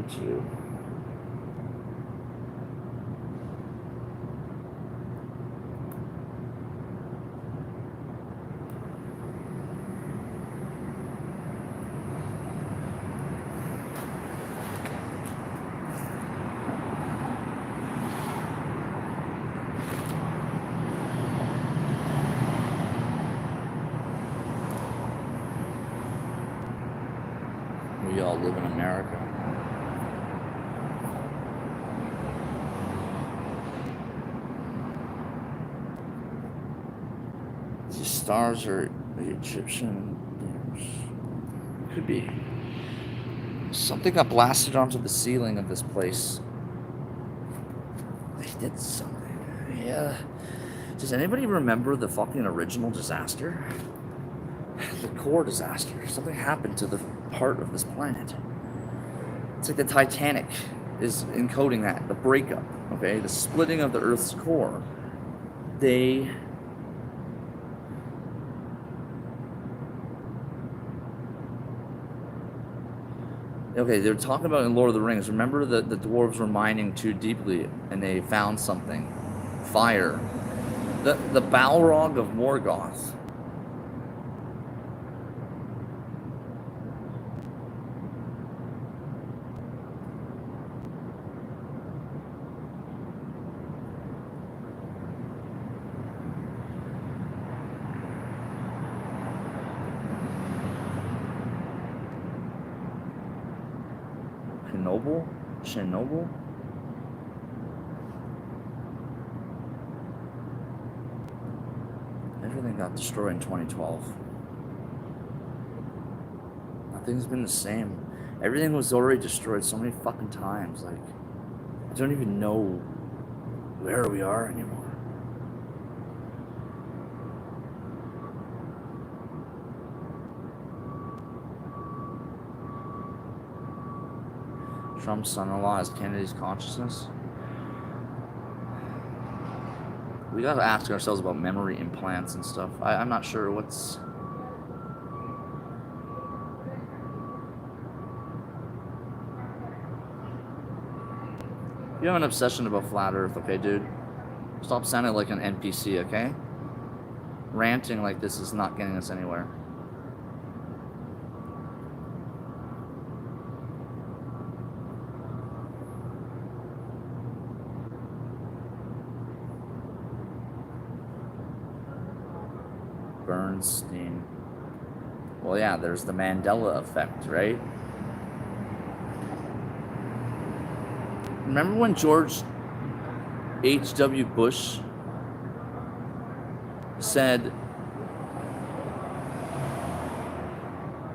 You. We all live in America. Stars are the Egyptian. Could be. Something got blasted onto the ceiling of this place. They did something. Yeah. Does anybody remember the fucking original disaster? The core disaster. Something happened to the part of this planet. It's like the Titanic is encoding that. The breakup. Okay? The splitting of the Earth's core. Okay, they're talking about in Lord of the Rings. Remember the dwarves were mining too deeply and they found something. Fire. The Balrog of Morgoth Chernobyl? Chernobyl? Everything got destroyed in 2012. Nothing's been the same. Everything was already destroyed so many fucking times. Like, I don't even know where we are anymore. Trump's son-in-law has Kennedy's consciousness. We gotta ask ourselves about memory implants and stuff. I'm not sure what's... You have an obsession about flat Earth, okay, dude? Stop sounding like an NPC, okay? Ranting like this is not getting us anywhere. Bernstein. Well, yeah, there's the Mandela effect, right? Remember when George H.W. Bush said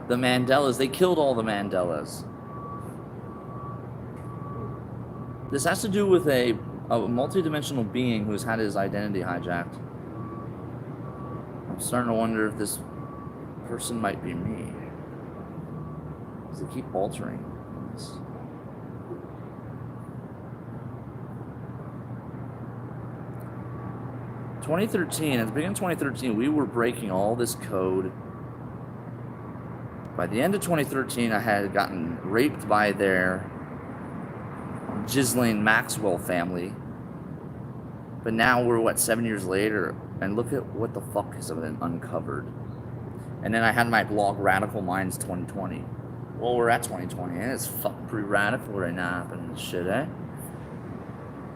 the Mandelas, they killed all the Mandelas. This has to do with a multidimensional being who's had his identity hijacked. I'm starting to wonder if this person might be me. Because they keep altering this. At the beginning of 2013, we were breaking all this code. By the end of 2013, I had gotten raped by their Ghislaine Maxwell family. But now we're, 7 years later, and look at what the fuck has been uncovered. And then I had my blog, Radical Minds 2020. Well, we're at 2020, and it's fucking pretty radical right now happening and shit, eh?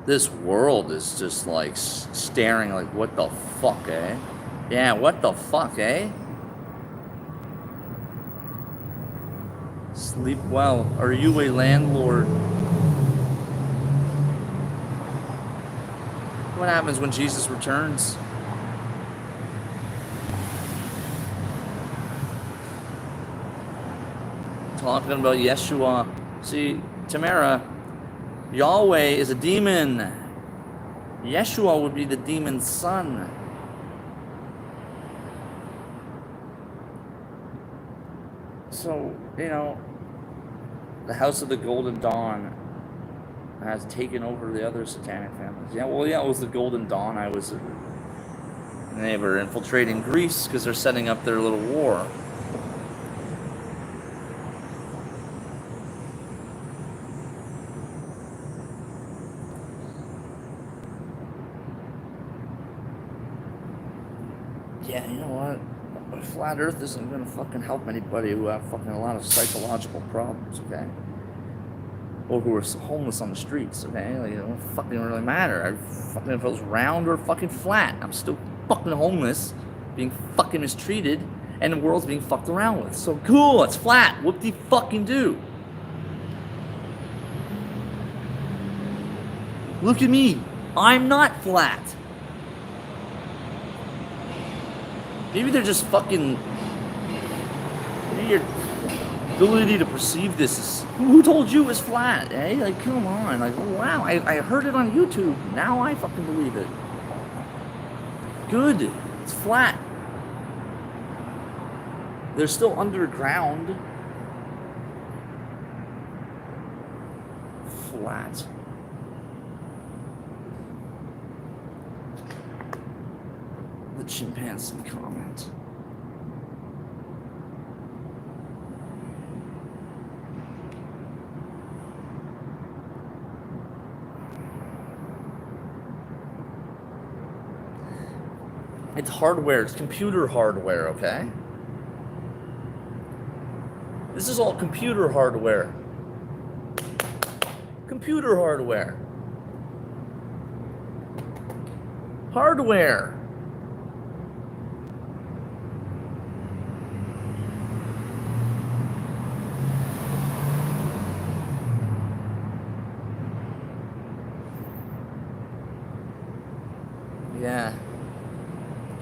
This world is just like staring like, what the fuck, eh? Yeah, what the fuck, eh? Sleep well. Are you a landlord? What happens when Jesus returns? Talking about Yeshua. See, Tamara, Yahweh is a demon. Yeshua would be the demon's son. So, the House of the Golden Dawn has taken over the other satanic families. Yeah, it was the Golden Dawn. They were infiltrating Greece because they're setting up their little war. Yeah, you know what? Flat Earth isn't gonna fucking help anybody who have fucking a lot of psychological problems, okay? Or who are homeless on the streets, okay? Like, it don't fucking really matter. If it was round or fucking flat, I'm still fucking homeless, being fucking mistreated, and the world's being fucked around with. So cool, it's flat. Whoop-de-fucking-do. Look at me. I'm not flat. Maybe they're just fucking... Maybe your ability to perceive this is... Who told you it was flat, eh? Like, come on. Like, wow, I heard it on YouTube. Now I fucking believe it. Good. It's flat. They're still underground. Flat. The chimpanzee comment. It's hardware. It's computer hardware, okay? This is all computer hardware. Computer hardware. Hardware.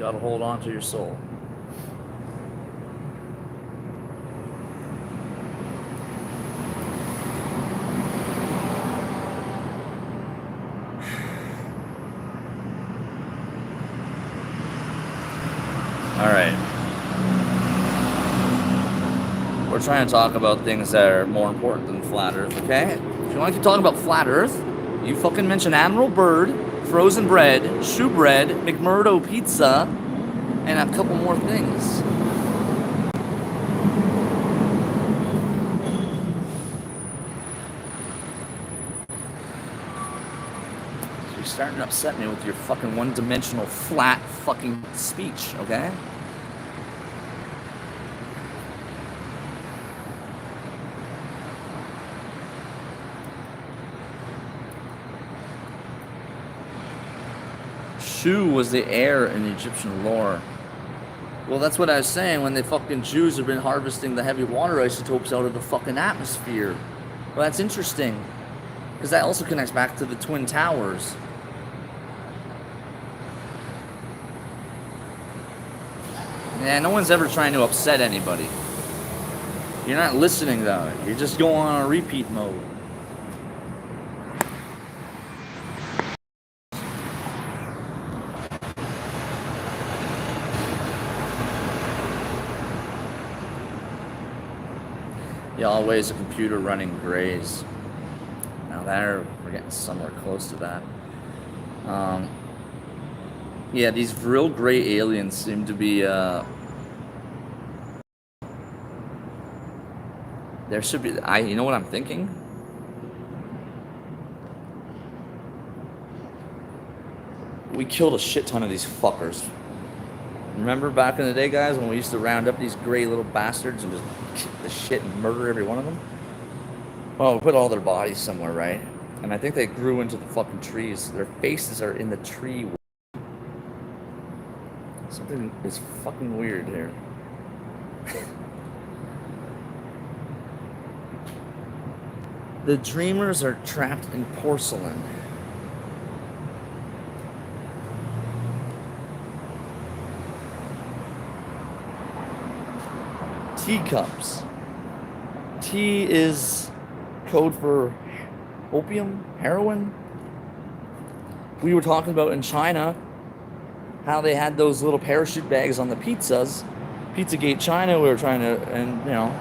Gotta hold on to your soul. Alright. We're trying to talk about things that are more important than flat Earth, okay? If you want to keep talking about flat Earth, you fucking mention Admiral Byrd, frozen bread, shoe bread, McMurdo pizza, and a couple more things. You're starting to upset me with your fucking one-dimensional flat fucking speech, okay? Shu was the heir in Egyptian lore. Well, that's what I was saying when the fucking Jews have been harvesting the heavy water isotopes out of the fucking atmosphere. Well, that's interesting. Because that also connects back to the Twin Towers. Yeah, no one's ever trying to upset anybody. You're not listening though. You're just going on a repeat mode. Always a computer running grays. Now there, we're getting somewhere close to that. Yeah, these real gray aliens seem to be, there should be, you know what I'm thinking? We killed a shit ton of these fuckers. Remember back in the day, guys, when we used to round up these gray little bastards and just kick the shit and murder every one of them? Well, we put all their bodies somewhere, right? And I think they grew into the fucking trees. Their faces are in the tree. Something is fucking weird here. The dreamers are trapped in porcelain. Teacups. Tea is code for opium, heroin. We were talking about in China how they had those little parachute bags on the pizzas. Pizzagate China, we were trying to, and you know.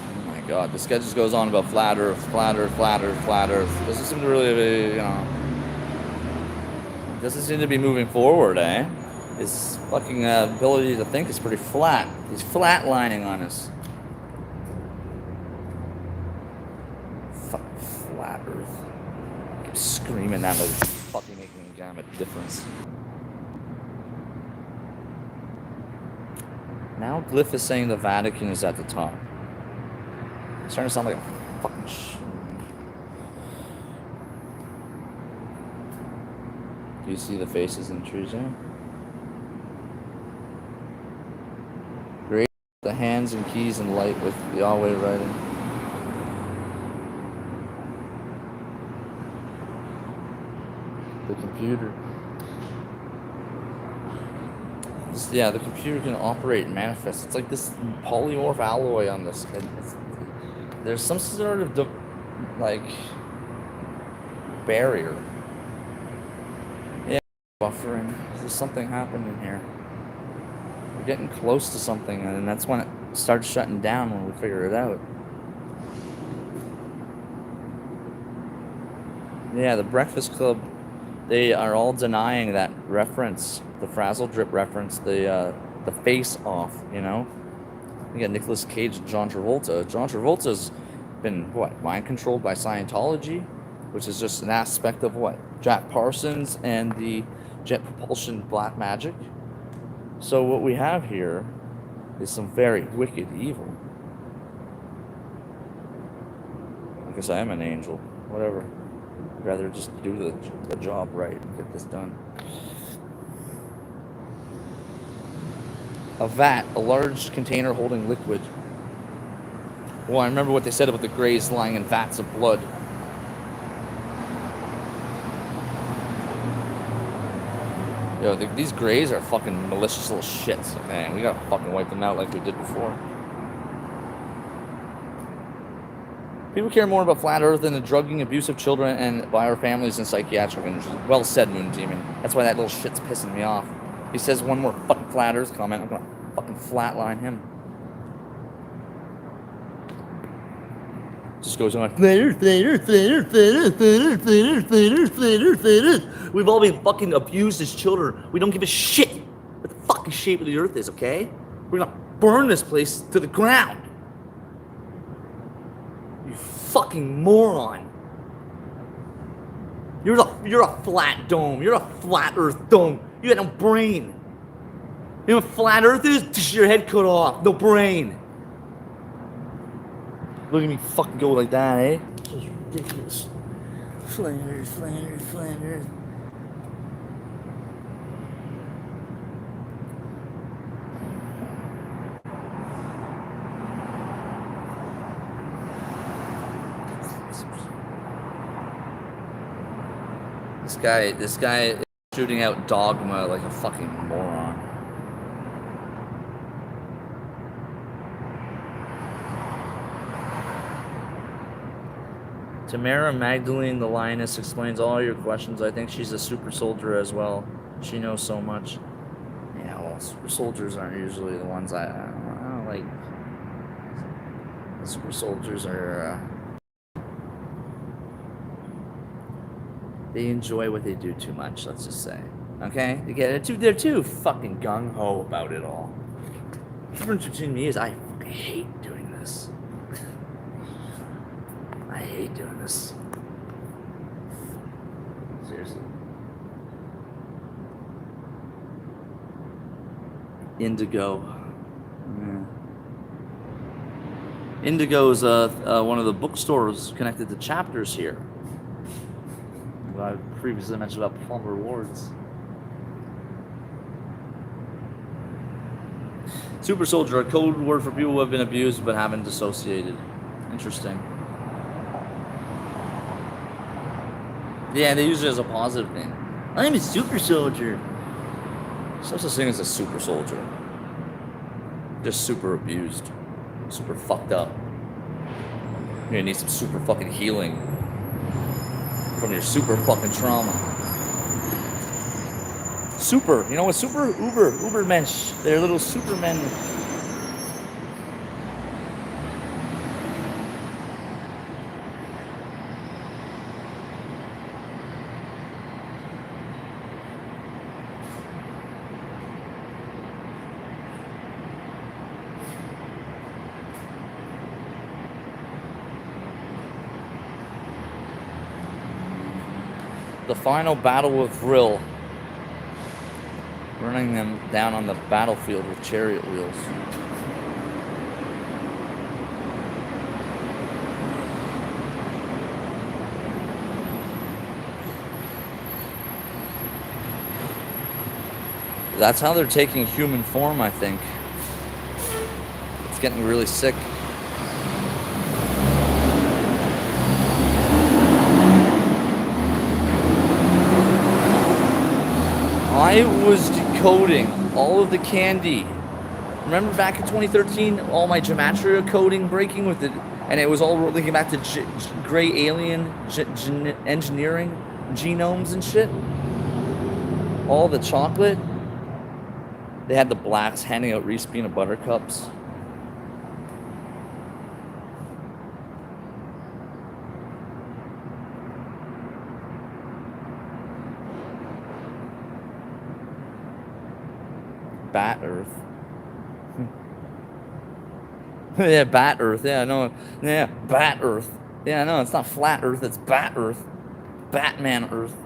Oh my God, this guy just goes on about flat Earth, flat Earth, flat Earth, flat Earth. Doesn't seem to really be, you know. Doesn't seem to be moving forward, eh? His fucking ability to think is pretty flat. He's flatlining on us. Fucking flat Earth. I keep screaming that, but it's fucking making a damn difference. Now Glyph is saying the Vatican is at the top. It's starting to sound like a fucking shit. Do you see the faces in the trees there? Great. The hands and keys and light with Yahweh writing. The computer. Yeah, the computer can operate and manifest. It's like this polymorph alloy on this. There's some sort of like barrier. Yeah, buffering. There's something happening here. We're getting close to something, and that's when it starts shutting down when we figure it out. Yeah, the Breakfast Club, they are all denying that reference, the Frazzle Drip reference, the face off, you know? You got Nicolas Cage and John Travolta. John Travolta's been, what, mind controlled by Scientology? Which is just an aspect of what? Jack Parsons and the Jet Propulsion Black Magic. So what we have here is some very wicked evil. I guess I am an angel. Whatever. I'd rather just do the job right and get this done. A vat, a large container holding liquid. Well, I remember what they said about the Greys lying in vats of blood. Yo, these Greys are fucking malicious little shits, man. We gotta fucking wipe them out like we did before. People care more about flat Earth than the drugging, abuse of children, and by our families and psychiatric industries. Well said, Moon Demon. That's why that little shit's pissing me off. He says one more fucking flat Earth comment, I'm gonna fucking flatline him. Just goes on. Flat Earth, flat Earth, flat Earth, flat Earth, flat Earth, flat Earth, flat Earth, flat Earth, flat Earth. We've all been fucking abused as children. We don't give a shit what the fucking shape of the Earth is, okay? We're gonna burn this place to the ground. You fucking moron. You're a flat dome. You're a flat Earth dome. You got no brain. You know what flat Earth is? Just your head cut off. No brain. Look at me fucking go like that, eh? This is ridiculous. Flat Earth, flat Earth, flat Earth. This guy is shooting out Dogma like a fucking moron. Tamara Magdalene, the lioness, explains all your questions. I think she's a super soldier as well. She knows so much. Yeah, well, super soldiers aren't usually the ones I don't like. The super soldiers are, they enjoy what they do too much, let's just say. Okay? They're too fucking gung-ho about it all. The difference between me is I fucking hate doing this. I hate doing this. Seriously. Indigo. Yeah. Indigo's one of the bookstores connected to Chapters here. I previously mentioned about Plumber Rewards. Super soldier, a code word for people who have been abused but haven't dissociated. Interesting. Yeah, they use it as a positive thing. I'm a super soldier. There's no such thing as a super soldier. Just super abused. Super fucked up. You're gonna need some super fucking healing from your super fucking trauma. Super, you know what? Uber mensch. They're little supermen. The final battle with Vril. Running them down on the battlefield with chariot wheels. That's how they're taking human form, I think. It's getting really sick. I was decoding all of the candy. Remember back in 2013, all my gematria coding breaking with it, and it was all linking back to gray alien engineering, genomes and shit. All the chocolate. They had the blacks handing out Reese peanut butter cups. Bat Earth. Yeah, Bat Earth. Yeah, no. Yeah, Bat Earth. Yeah, no, it's not flat Earth, it's Bat Earth. Batman Earth.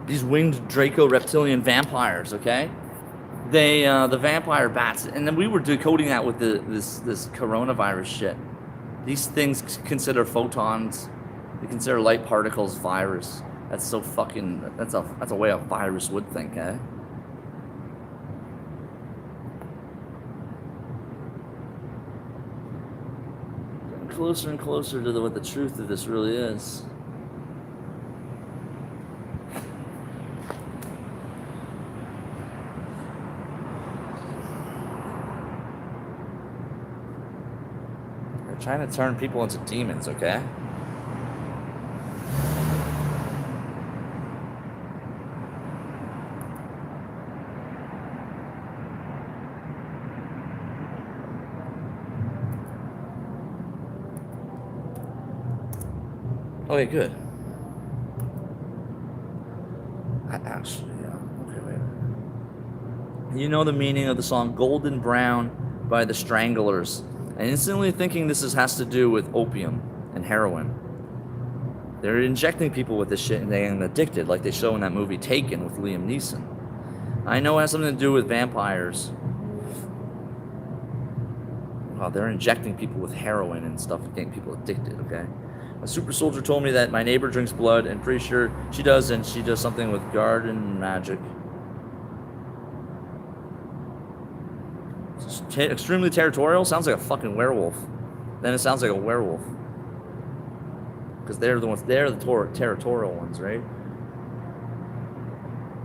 These winged Draco reptilian vampires, okay? They, the vampire bats, and then we were decoding that with this coronavirus shit. These things consider photons, they consider light particles virus. That's so fucking, that's a way a virus would think, eh? Closer and closer to what the truth of this really is. trying to turn people into demons, okay? Okay, good. Actually, okay, wait. You know the meaning of the song Golden Brown by the Stranglers. And instantly thinking has to do with opium and heroin. They're injecting people with this shit and they're getting addicted, like they show in that movie Taken with Liam Neeson. I know it has something to do with vampires. Well, they're injecting people with heroin and stuff and getting people addicted, okay? A super soldier told me that my neighbor drinks blood, and pretty sure she does, and she does something with garden magic. Extremely territorial? Sounds like a fucking werewolf. Then it sounds like a werewolf. Because they're the territorial ones, right?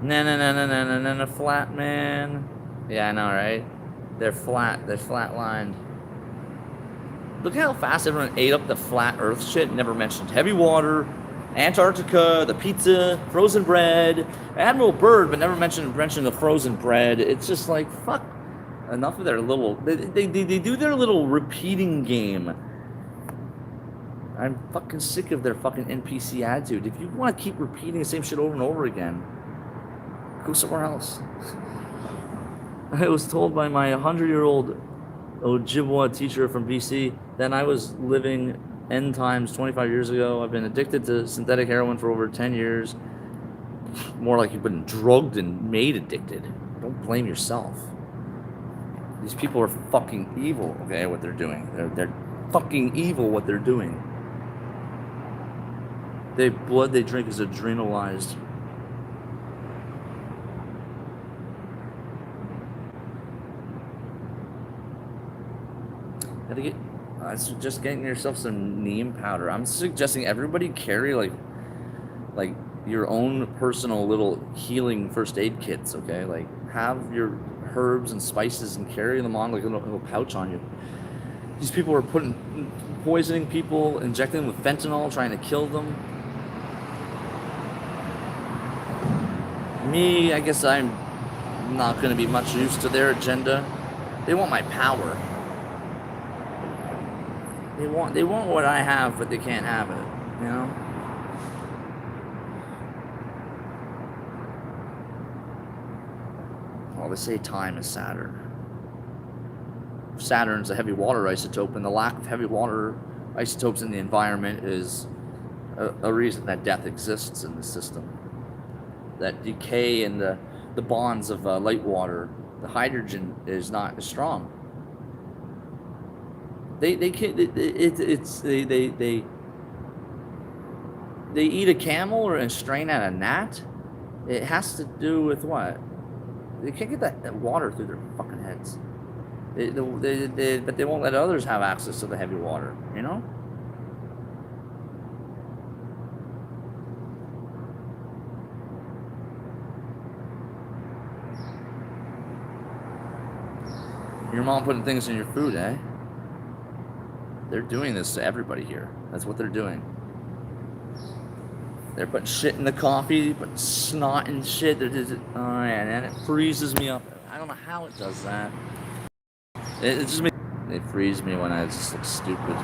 Na flat man. Yeah, I know, right? They're flatlined. Look at how fast everyone ate up the flat earth shit. Never mentioned heavy water, Antarctica, the pizza, frozen bread, Admiral Byrd, but never mentioned the frozen bread. It's just like, fuck. Enough of their little... They do their little repeating game. I'm fucking sick of their fucking NPC attitude. If you want to keep repeating the same shit over and over again, go somewhere else. I was told by my 100-year-old Ojibwa teacher from BC that I was living end times 25 years ago. I've been addicted to synthetic heroin for over 10 years. More like you've been drugged and made addicted. Don't blame yourself. These people are fucking evil, okay, what they're doing. They're fucking evil what they're doing. The blood they drink is adrenalized. Gotta get... just getting yourself some neem powder. I'm suggesting everybody carry like your own personal little healing first aid kits, okay? Like have your herbs and spices and carry them on like a little pouch on you. These people are poisoning people, injecting them with fentanyl, trying to kill them. Me, I guess I'm not going to be much use to their agenda. They want my power. They want what I have, but they can't have it, you know? Well, they say time is Saturn. Saturn's a heavy water isotope, and the lack of heavy water isotopes in the environment is a reason that death exists in the system. That decay in the bonds of light water, the hydrogen is not as strong. They eat a camel and strain at a gnat. It has to do with what? They can't get that water through their fucking heads. But they won't let others have access to the heavy water, you know? Your mom putting things in your food, eh? They're doing this to everybody here. That's what they're doing. They're putting shit in the coffee, putting snot and shit. Oh, man, and it freezes me up. I don't know how it does that. It just makes... It frees me when I just look stupid.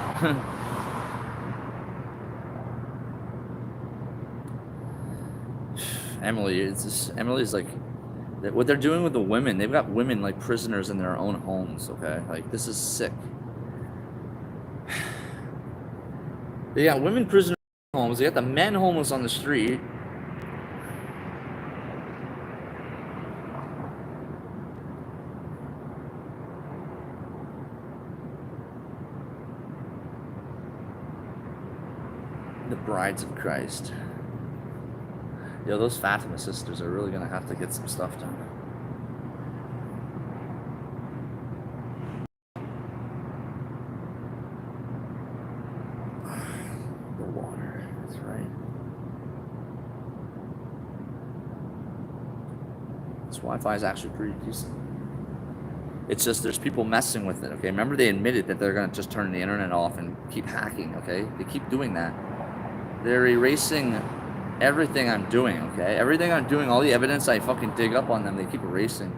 Emily's like... What they're doing with the women, they've got women like prisoners in their own homes, okay? Like, this is sick. They got women prisoners in homes, they got the men homeless on the street. The brides of Christ. Yo, those Fatima sisters are really gonna have to get some stuff done. The water, that's right. This Wi-Fi is actually pretty decent. It's just there's people messing with it, okay? Remember they admitted that they're gonna just turn the internet off and keep hacking, okay? They keep doing that. They're erasing everything I'm doing, okay? Everything I'm doing, all the evidence I fucking dig up on them, they keep erasing.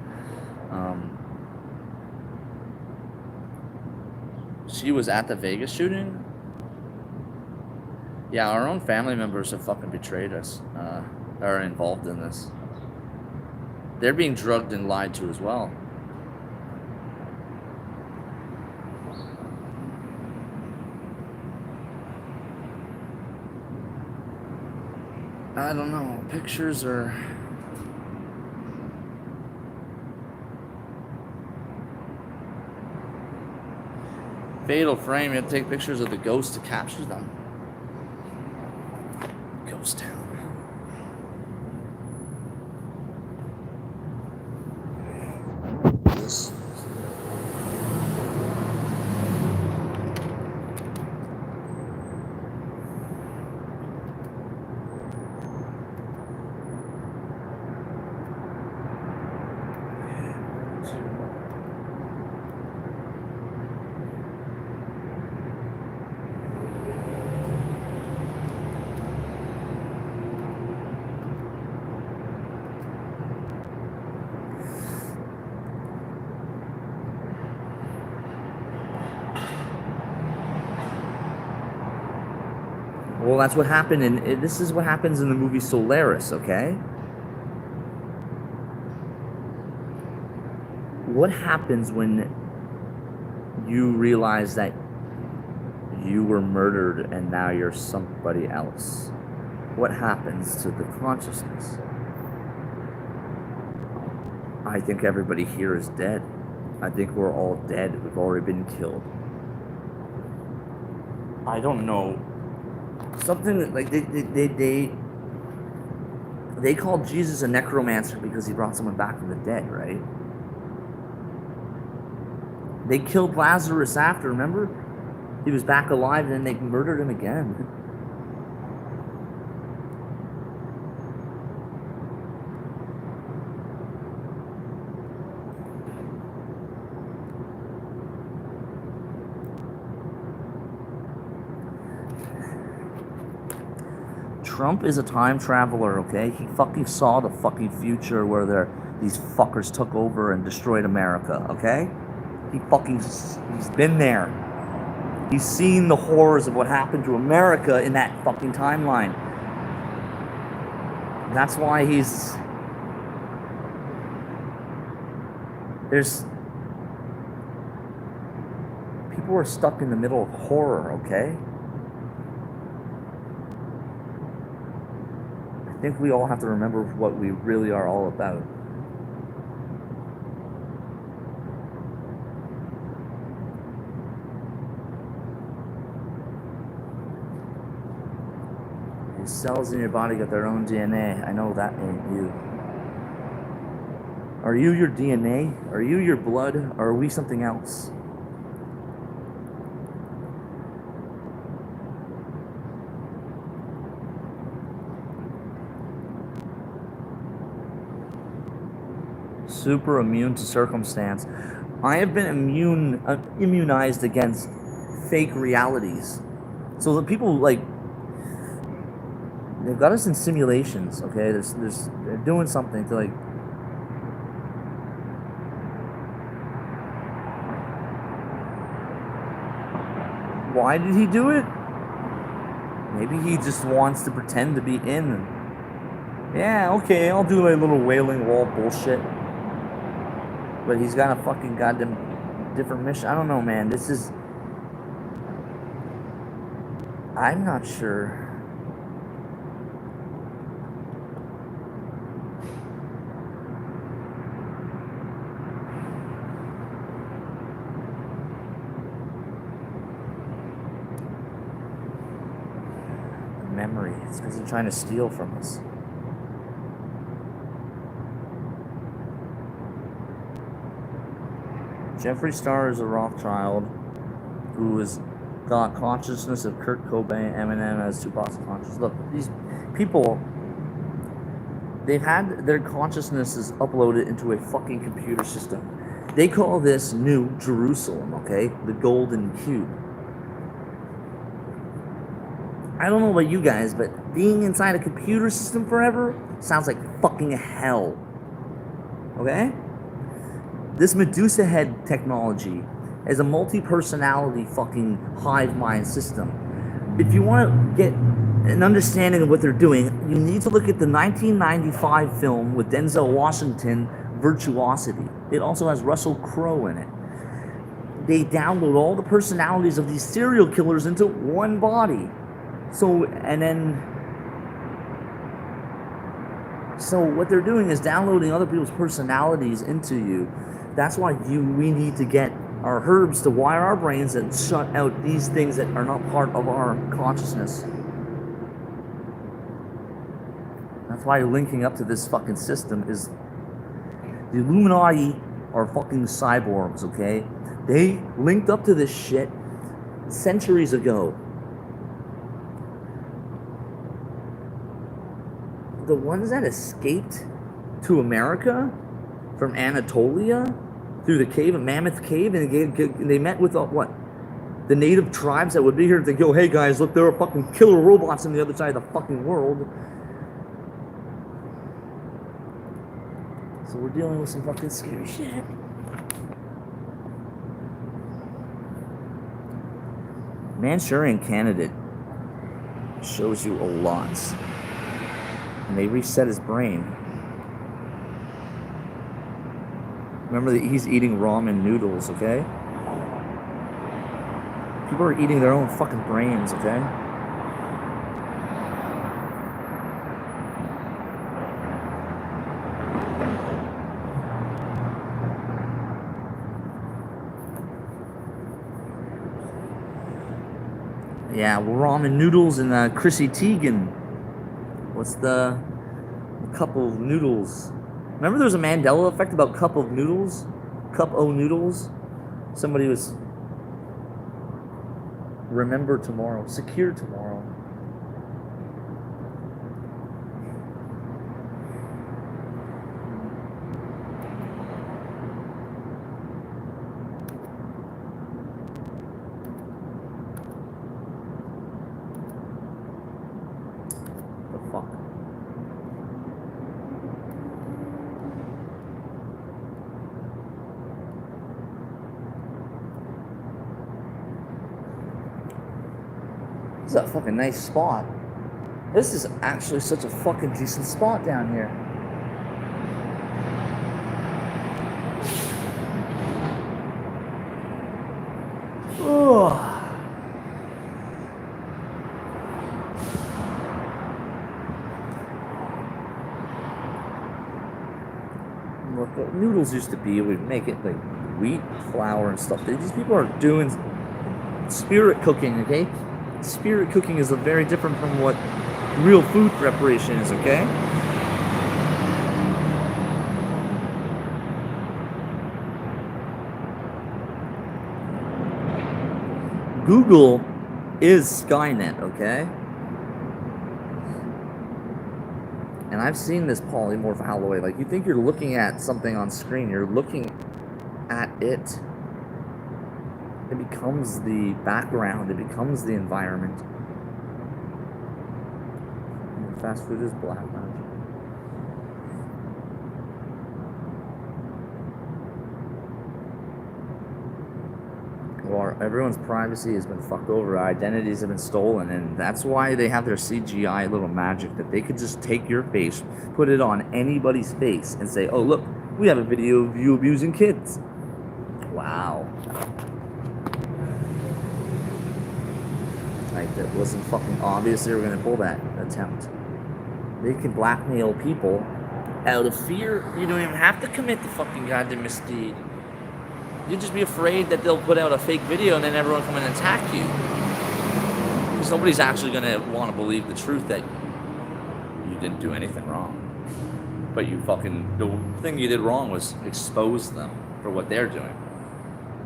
She was at the Vegas shooting? Yeah, our own family members have fucking betrayed us, are involved in this. They're being drugged and lied to as well. I don't know. Pictures are... Fatal frame, you have to take pictures of the ghosts to capture them. Ghost town. This. Well, that's what happened, and this is what happens in the movie Solaris, okay? What happens when you realize that you were murdered and now you're somebody else? What happens to the consciousness? I think everybody here is dead. I think we're all dead. We've already been killed. I don't know. Something that, like, they called Jesus a necromancer because he brought someone back from the dead, right? They killed Lazarus after, remember? He was back alive and then they murdered him again. Trump is a time traveler, okay? He fucking saw the fucking future where these fuckers took over and destroyed America, okay? He's been there. He's seen the horrors of what happened to America in that fucking timeline. That's why people are stuck in the middle of horror, okay? I think we all have to remember what we really are all about. The cells in your body got their own DNA. I know that ain't you. Are you your DNA? Are you your blood? Or are we something else? Super immune to circumstance. I have been immunized against fake realities. So the people, like, they've got us in simulations, okay? They're doing something to, like, why did he do it? Maybe he just wants to pretend to be in. Yeah, okay, I'll do my little Wailing Wall bullshit. But he's got a fucking goddamn different mission. I don't know, man. This is... I'm not sure. Memory. It's because they're trying to steal from us. Jeffree Star is a Rothschild who has got consciousness of Kurt Cobain, Eminem as Tupac's consciousness. Look, these people, they've had their consciousnesses uploaded into a fucking computer system. They call this New Jerusalem, okay? The Golden Cube. I don't know about you guys, but being inside a computer system forever sounds like fucking hell. Okay? This Medusa head technology is a multi-personality fucking hive mind system. If you want to get an understanding of what they're doing, you need to look at the 1995 film with Denzel Washington, Virtuosity. It also has Russell Crowe in it. They download all the personalities of these serial killers into one body. So what they're doing is downloading other people's personalities into you. That's why we need to get our herbs to wire our brains and shut out these things that are not part of our consciousness. That's why linking up to this fucking system is... The Illuminati are fucking cyborgs, okay? They linked up to this shit centuries ago. The ones that escaped to America from Anatolia through the cave, Mammoth Cave, and they met with the native tribes that would be here. They go, hey guys, look, there are fucking killer robots on the other side of the fucking world. So we're dealing with some fucking scary shit. Manchurian Candidate shows you a lot. And they reset his brain. Remember that he's eating ramen noodles, okay? People are eating their own fucking brains, okay? Yeah, ramen noodles and Chrissy Teigen. What's the cup of noodles? Remember there was a Mandela effect about cup of noodles? Cup o' noodles? Somebody was... Remember tomorrow. Secure tomorrow. The fuck? This is a fucking nice spot. This is actually such a fucking decent spot down here. Ugh. Look, what noodles used to be, we'd make it like wheat flour and stuff. These people are doing spirit cooking, okay? Spirit cooking is very different from what real food preparation is, okay? Google is Skynet, okay? And I've seen this polymorph alloy. Like, you think you're looking at something on screen, you're looking at it. It becomes the background, it becomes the environment. And fast food is black magic. Well, everyone's privacy has been fucked over, identities have been stolen, and that's why they have their CGI little magic, that they could just take your face, put it on anybody's face, and say, oh look, we have a video of you abusing kids. Wow. Like, that wasn't fucking obvious they were gonna pull that attempt. They can blackmail people out of fear. You don't even have to commit the fucking goddamn misdeed. You just be afraid that they'll put out a fake video and then everyone come in and attack you. Because nobody's actually gonna want to believe the truth that you didn't do anything wrong. But the thing you did wrong was expose them for what they're doing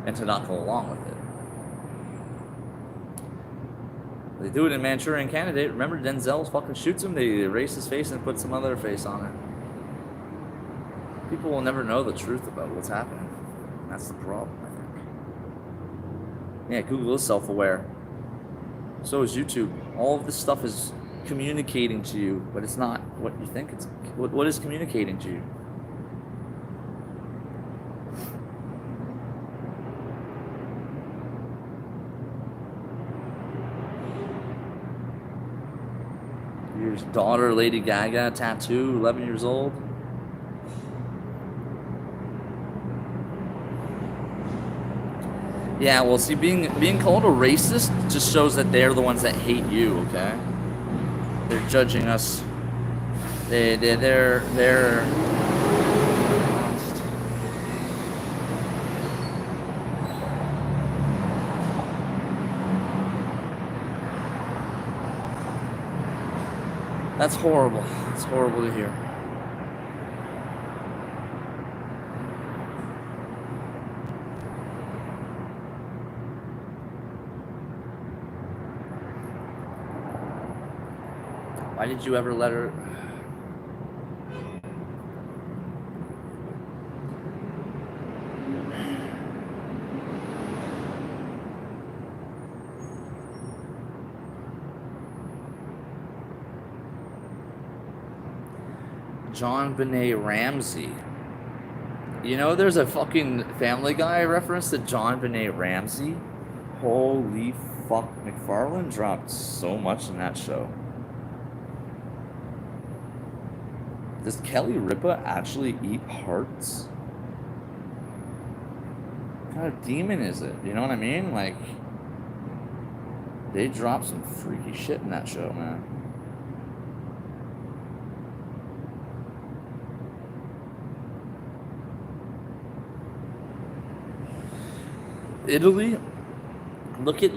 and to not go along with it. They do it in Manchurian Candidate. Remember, Denzel fucking shoots him, they erase his face and put some other face on it. People will never know the truth about what's happening. That's the problem, I think. Yeah, Google is self-aware. So is YouTube. All of this stuff is communicating to you, but it's not what you think it's. What is communicating to you? Your daughter, Lady Gaga, tattoo, 11 years old. Yeah, well, see, being called a racist just shows that they're the ones that hate you. Okay, they're judging us. They're. That's horrible. It's horrible to hear. Why did you ever let her? JonBenet Ramsey. You know, there's a fucking Family Guy reference to JonBenet Ramsey. Holy fuck, McFarlane dropped so much in that show. Does Kelly Ripa actually eat hearts? What kind of demon is it? You know what I mean? Like, they dropped some freaky shit in that show, man. Italy. Look at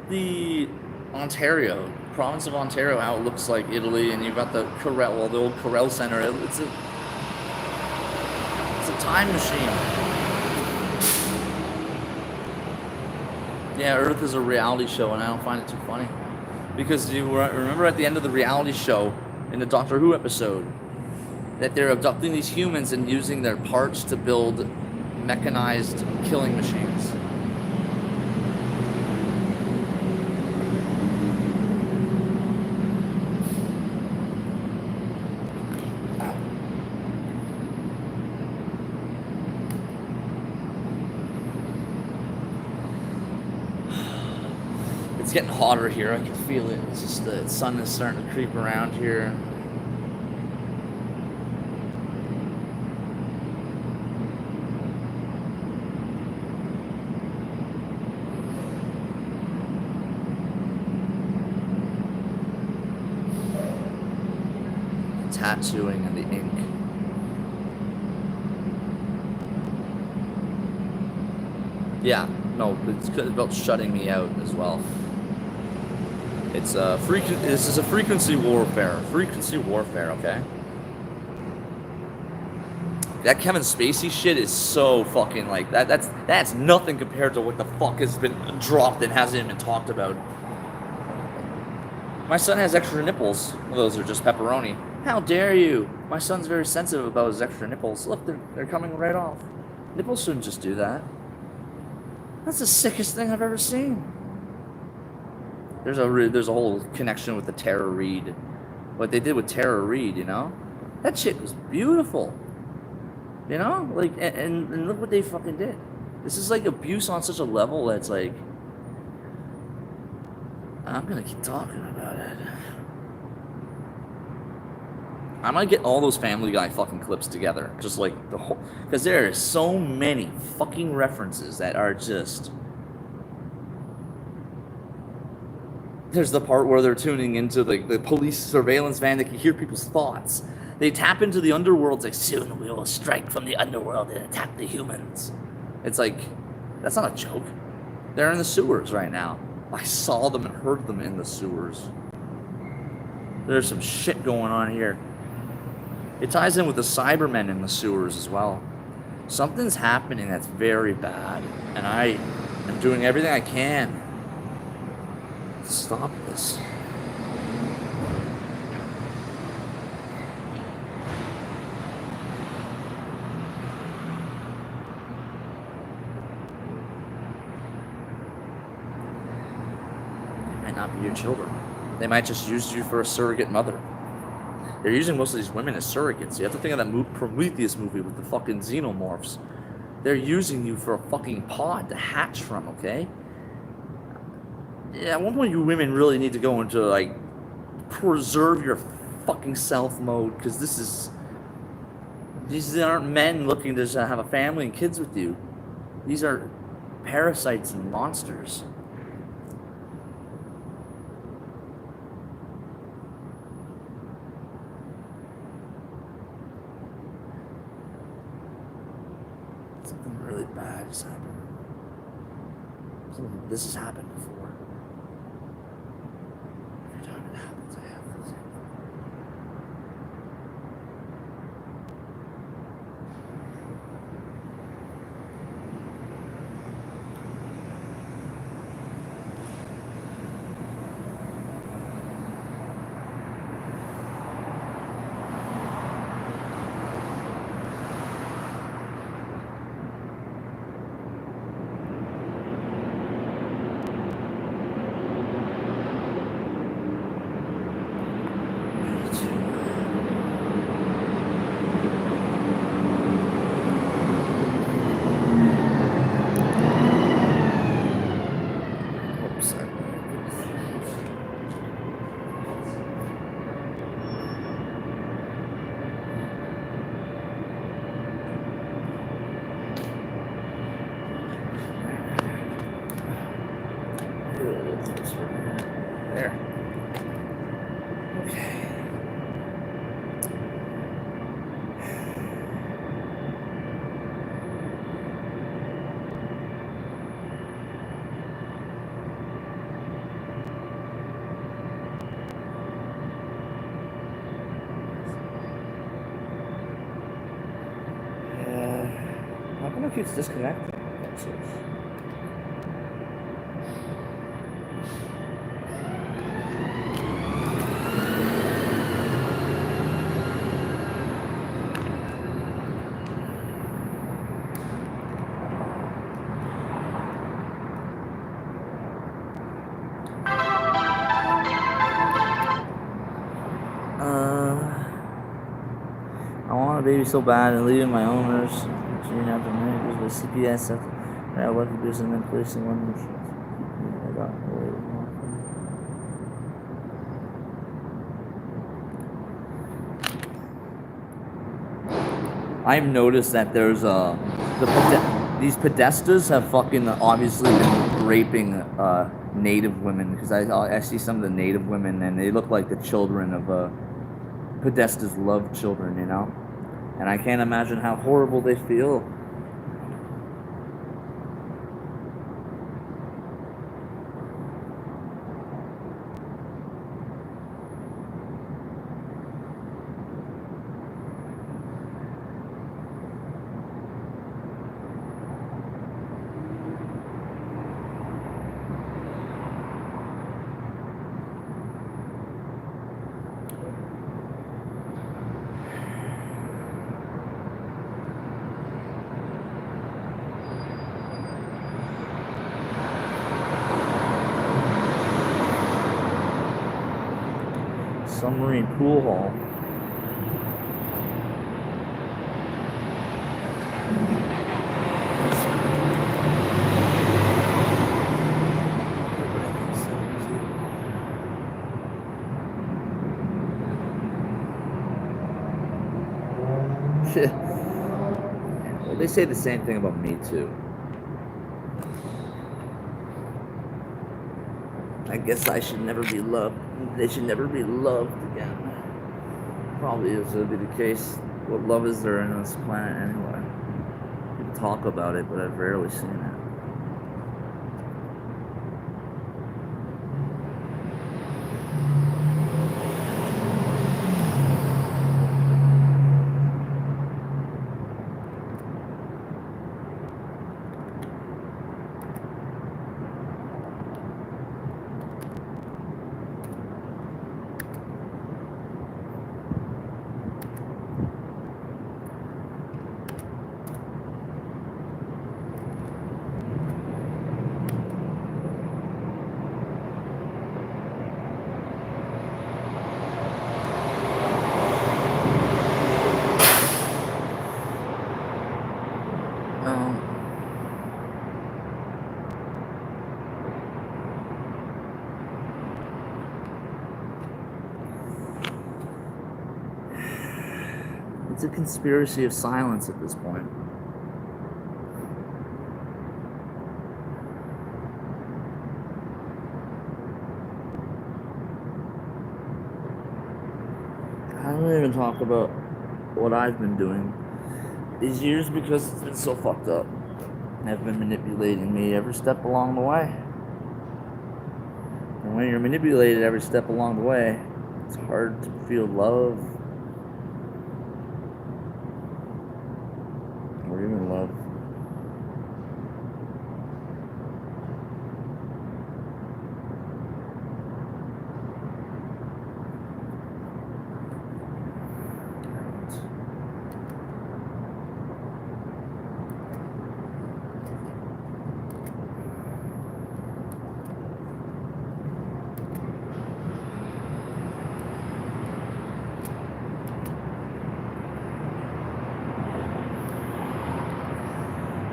the Ontario, province of Ontario, how it looks like Italy, and you've got the Corel, well, the old Corel Center. It's a time machine. Yeah, Earth is a reality show, and I don't find it too funny because you remember at the end of the reality show in the Doctor Who episode that they're abducting these humans and using their parts to build mechanized killing machines. It's getting hotter here. I can feel it. It's just the sun is starting to creep around here. Tattooing and the ink. Yeah, no, it's about shutting me out as well. It's this is a frequency warfare. Frequency warfare, okay? That Kevin Spacey shit is so fucking like that's nothing compared to what the fuck has been dropped and hasn't even been talked about. My son has extra nipples. Well, those are just pepperoni. How dare you? My son's very sensitive about his extra nipples. Look, they're coming right off. Nipples shouldn't just do that. That's the sickest thing I've ever seen. There's a whole connection with the Tara Reid. What they did with Tara Reid, you know? That shit was beautiful. You know? Like, and look what they fucking did. This is like abuse on such a level that's like... I'm gonna keep talking about it. I might get all those Family Guy fucking clips together. Just like the whole... Because there are so many fucking references that are just... There's the part where they're tuning into the police surveillance van. They can hear people's thoughts. They tap into the underworld. It's like, soon we will strike from the underworld and attack the humans. It's like, that's not a joke. They're in the sewers right now. I saw them and heard them in the sewers. There's some shit going on here. It ties in with the Cybermen in the sewers as well. Something's happening that's very bad. And I am doing everything I can to stop this. might not be your children. They might just use you for a surrogate mother. They're using most of these women as surrogates. You have to think of that Prometheus movie with the fucking xenomorphs. They're using you for a fucking pod to hatch from, okay? Yeah, at one point you women really need to go into, like, preserve your fucking self mode, because these aren't men looking to have a family and kids with you. These are parasites and monsters. Something really bad has happened. This has happened before. Every time it happens, I have this. There. Okay. How come it keeps disconnecting? That's it. I want a baby so bad and leaving my owners. Shooting after managers with CPS. I got lucky business and then placing one. I got away with more. I've noticed that there's these Podestas have fucking obviously been raping native women, because I see some of the native women and they look like the children of Podestas love children, you know, and I can't imagine how horrible they feel. Submarine pool hall. Well, they say the same thing about me too. I guess I should never be loved. They should never be loved again. Probably is going to be the case. What love is there on this planet anyway? People talk about it, but I've rarely seen it. Um, it's a conspiracy of silence at this point. I don't even talk about what I've been doing these years because it's been so fucked up. Have been manipulating me every step along the way. And when you're manipulated every step along the way, it's hard to feel love or even love.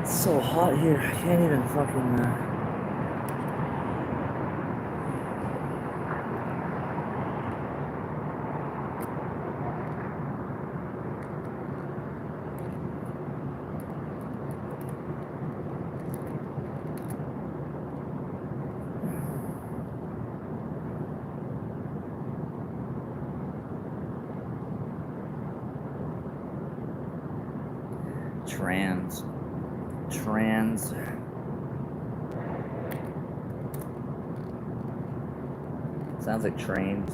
It's so hot here. I can't even fucking. Trans. Sounds like trains.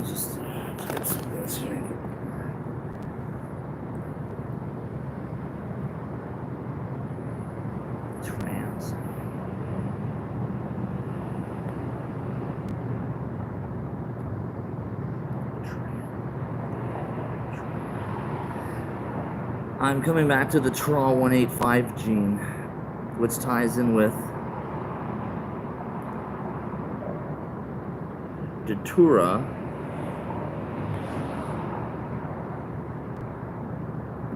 Just get some of this here. Trans. I'm coming back to the TRA185 gene, which ties in with Datura.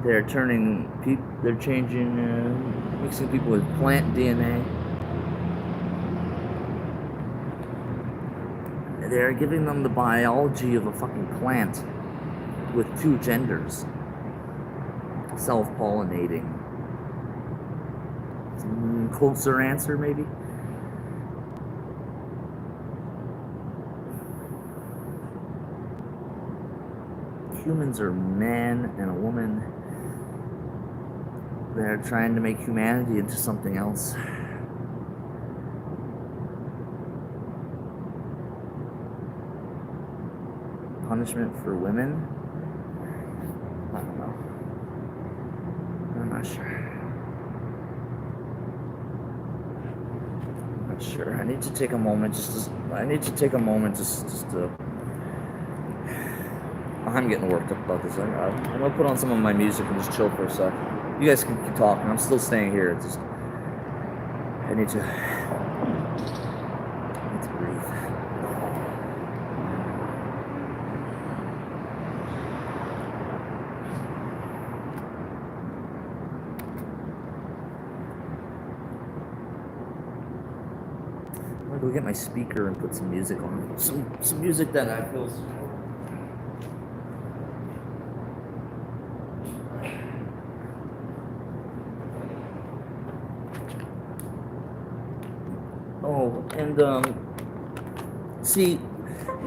They're changing, mixing people with plant DNA. They're giving them the biology of a fucking plant with two genders. Self-pollinating. Closer answer, maybe? Humans are a man and a woman. They're trying to make humanity into something else. Punishment for women? I don't know. I'm not sure. I'm not sure. I need to take a moment just to... I'm getting worked up about this. I'm gonna put on some of my music and just chill for a sec. You guys can keep talking. I'm still staying here. It's just... I need to breathe. I'm gonna go get my speaker and put some music on. Some music that I feel... Oh, and see,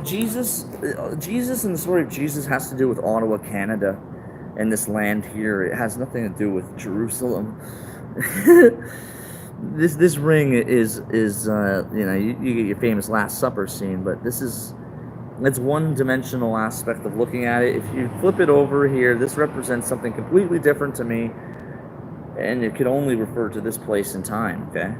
Jesus and the story of Jesus has to do with Ottawa, Canada, and this land here. It has nothing to do with Jerusalem. This ring is you get your famous Last Supper scene, but it's one-dimensional aspect of looking at it. If you flip it over here, this represents something completely different to me, and it could only refer to this place in time. Okay.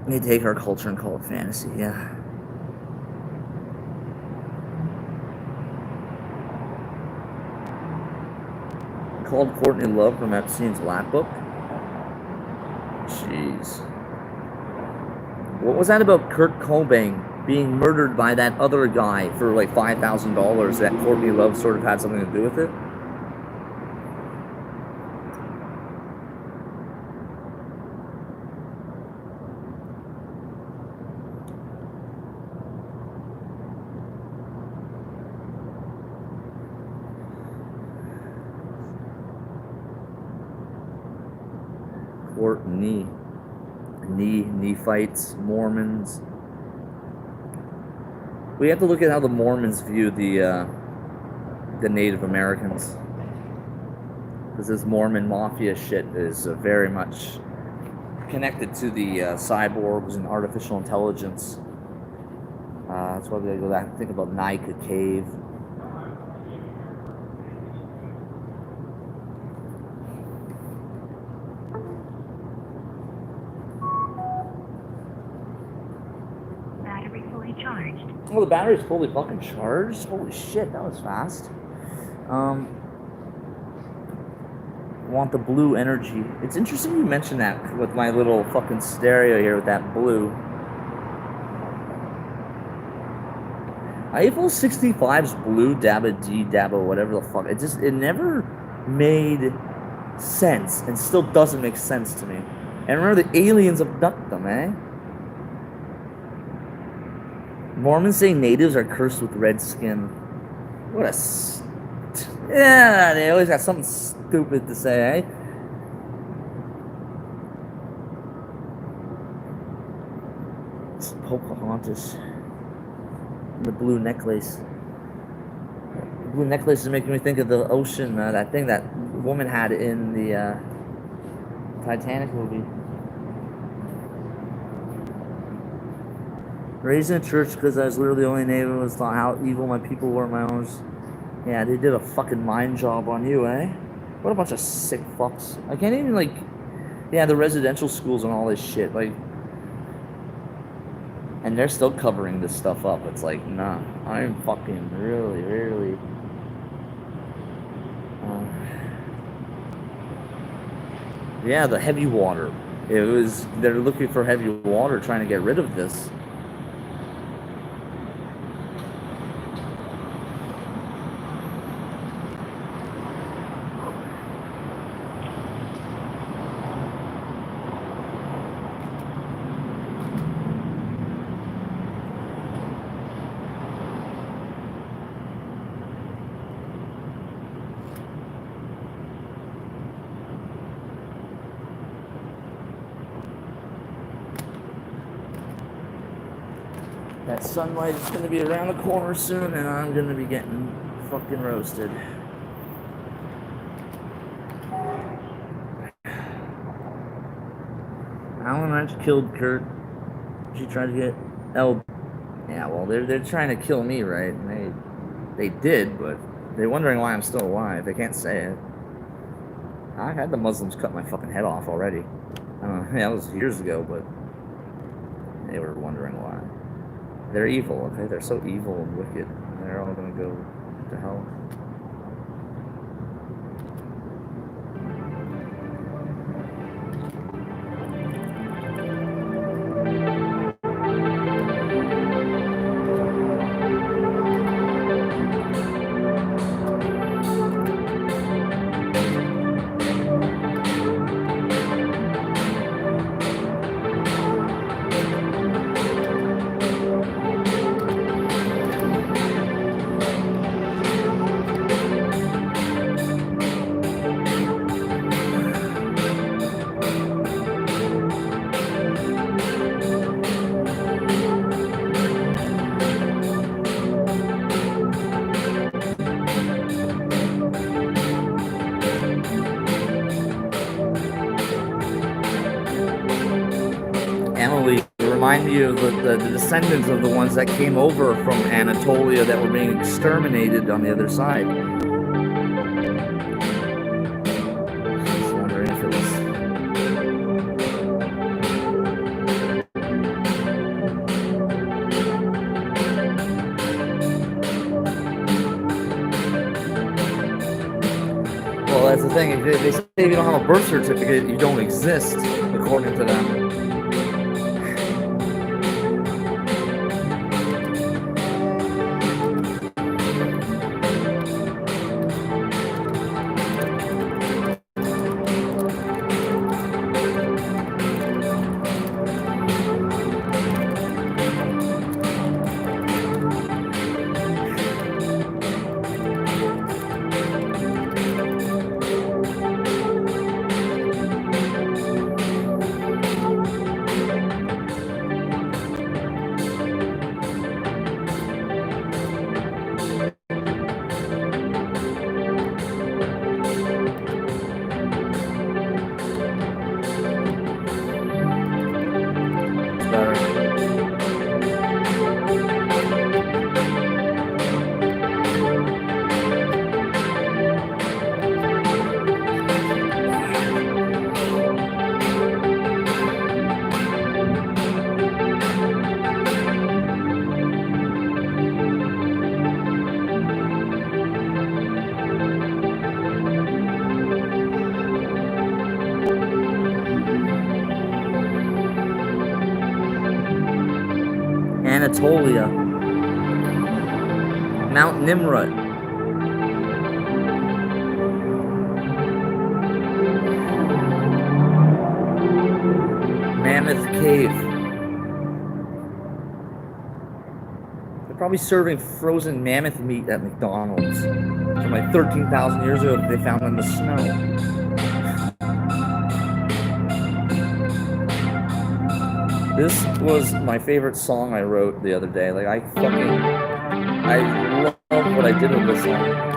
They take our culture and call it fantasy, yeah. Called Courtney Love from Epstein's lap book. Jeez. What was that about Kurt Cobain being murdered by that other guy for like $5,000 that Courtney Love sort of had something to do with it? Courtney. Nephites, Mormons. We have to look at how the Mormons view the Native Americans, because this Mormon mafia shit is very much connected to the cyborgs and artificial intelligence. That's why we gotta go back and think about Nika Cave. Oh, the battery's fully fucking charged? Holy shit, that was fast. Want the blue energy. It's interesting you mentioned that with my little fucking stereo here with that blue. Eiffel 65's blue, Dabba D, Dabba, whatever the fuck. It never made sense and still doesn't make sense to me. And remember, the aliens abduct them, eh? Mormons say natives are cursed with red skin. What a... Yeah, they always got something stupid to say, eh? It's Pocahontas. The blue necklace. The blue necklace is making me think of the ocean, that thing that woman had in the Titanic movie. Raised in a church because I was literally the only neighbor was thought how evil my people were. My owners. Yeah, they did a fucking mind job on you, eh? What a bunch of sick fucks. I can't even, like... Yeah, the residential schools and all this shit, like... And they're still covering this stuff up. It's like, nah. I'm fucking really... Yeah, the heavy water. They're looking for heavy water, trying to get rid of this. That sunlight is going to be around the corner soon, and I'm going to be getting fucking roasted. Alan Ranch killed Kurt. She tried to get El. Yeah, well, they're trying to kill me, right? And they did, but they're wondering why I'm still alive. They can't say it. I had the Muslims cut my fucking head off already. I don't know, yeah, that was years ago, but they were wondering why. They're evil, okay? They're so evil and wicked. They're all gonna go to hell. The descendants of the ones that came over from Anatolia that were being exterminated on the other side. That's the thing. They say if you don't have a birth certificate, you don't exist, according to them. Anatolia, Mount Nimrut, Mammoth Cave. They're probably serving frozen mammoth meat at McDonald's from like 13,000 years ago that they found in the snow. This was my favorite song I wrote the other day. Like, I love what I did with this song.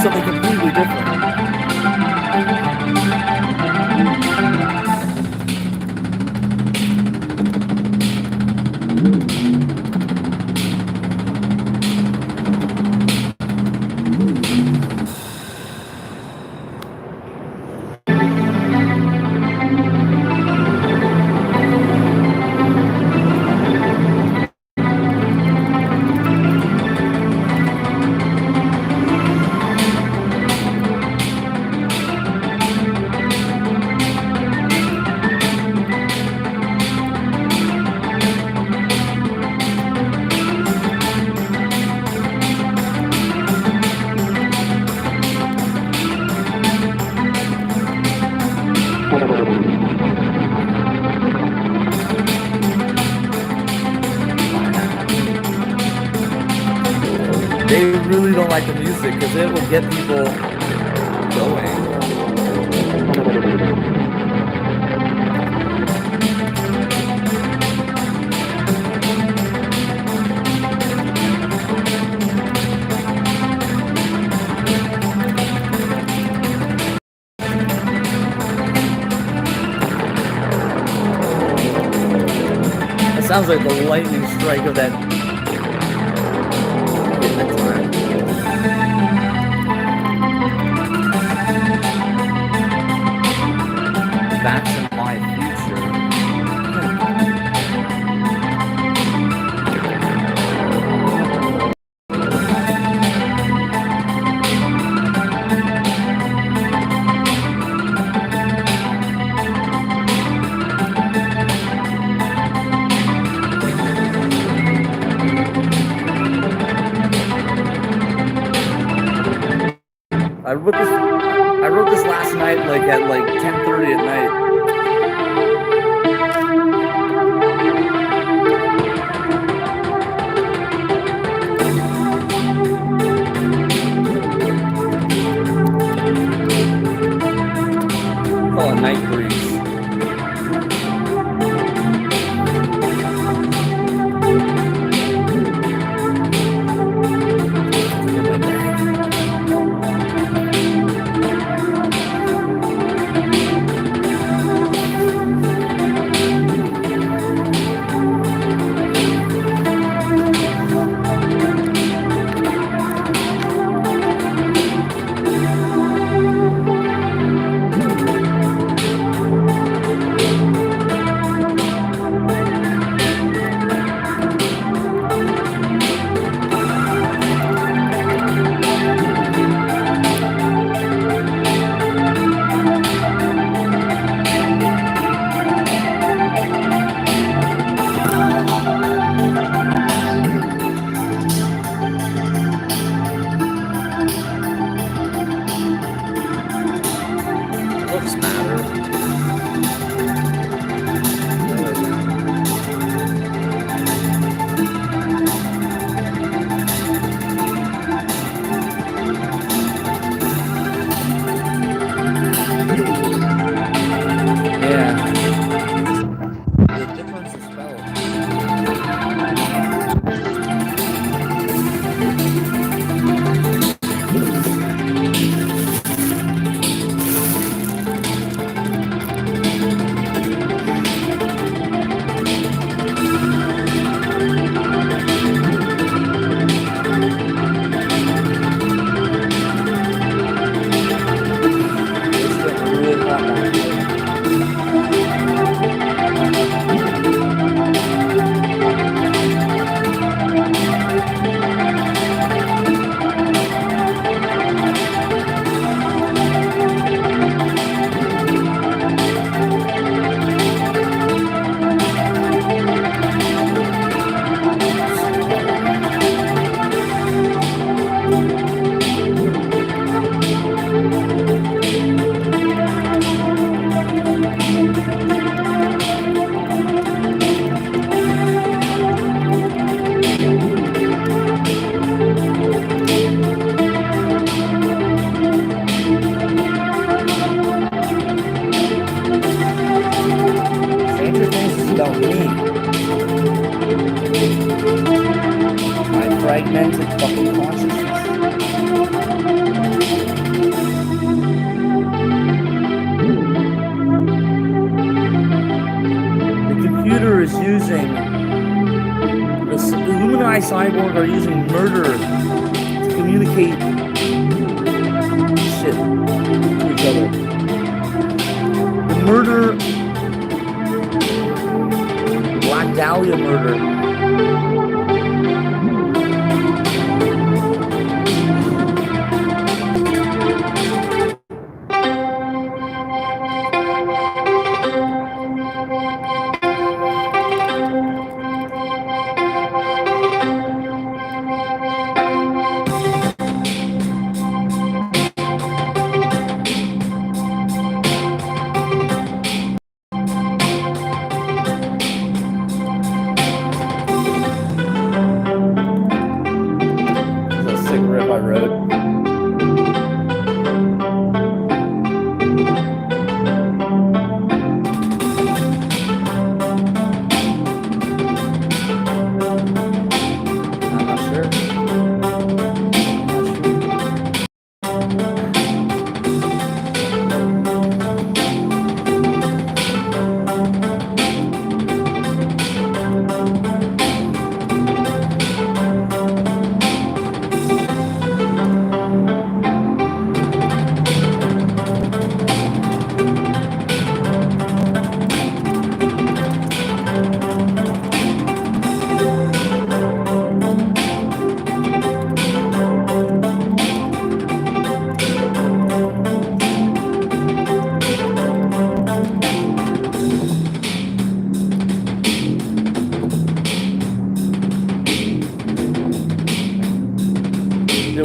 Something completely different. They really don't like the music because it will get people going. It sounds like the lightning strike of that time. That's in my future. I wrote this last night, like at 10:30 at night. Call it Night Breeze. Looks matter. Yeah. The difference is felt. Stranger Things is about me. My fragmented fucking consciousness. The computer is using the Illuminati cyborg are using murder to communicate shit to each other. The murder, Black Dahlia murder.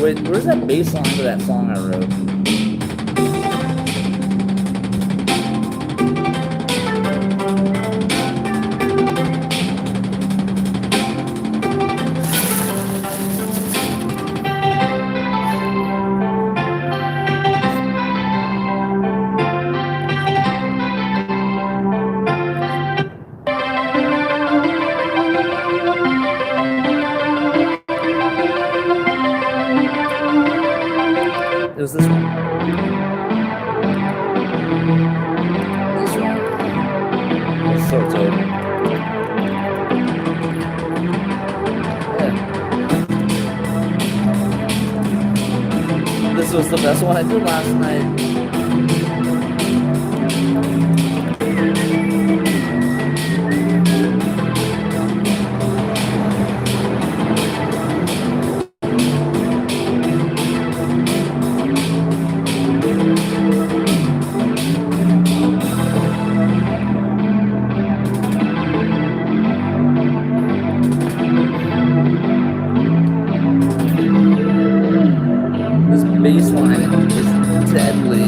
Wait, where's that bass line for that song I wrote? It was this one. This one. It's so dope. Yeah. This was the best one I did last night. Baseline is deadly.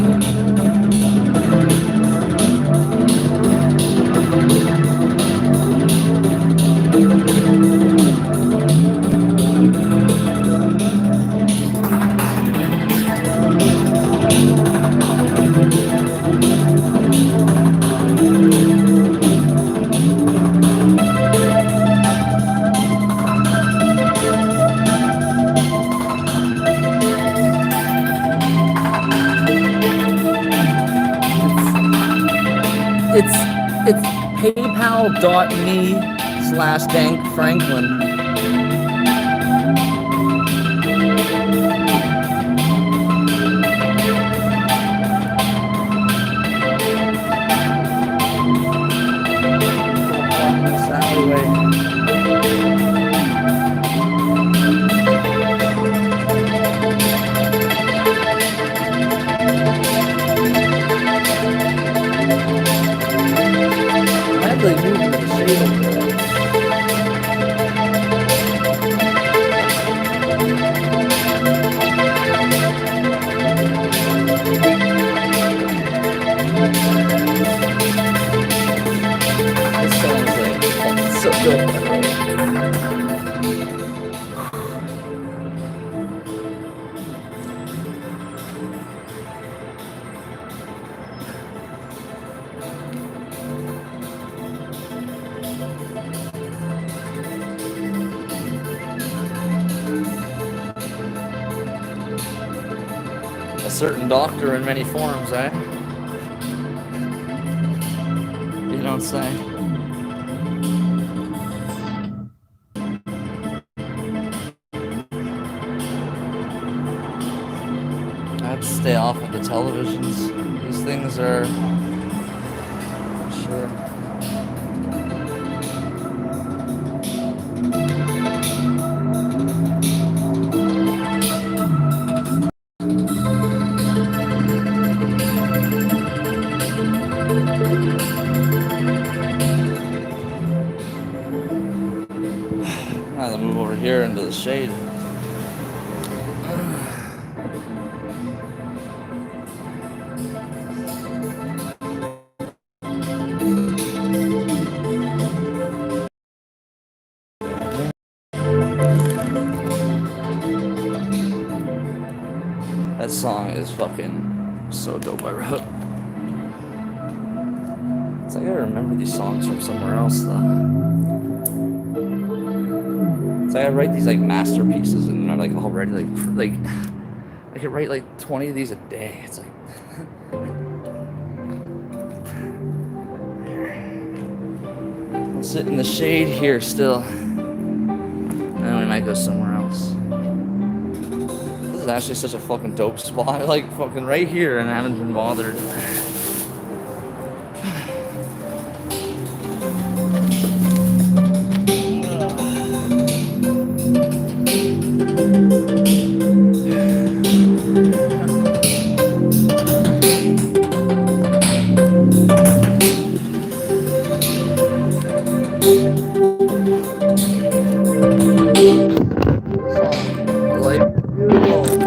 It's paypal.me/DankFranklin. So good. A certain doctor in many forms, eh? You don't say. I have to stay off of the televisions. These things are, sure. I'll move over here into the shade. That song is fucking so dope. I wrote. It's like I remember these songs from somewhere else though. It's like I write these like masterpieces and they're like already like I could write like 20 of these a day. It's like I'll sit in the shade here still. And then we might go somewhere else. This is actually such a fucking dope spot. Like fucking right here and I haven't been bothered. Life is beautiful.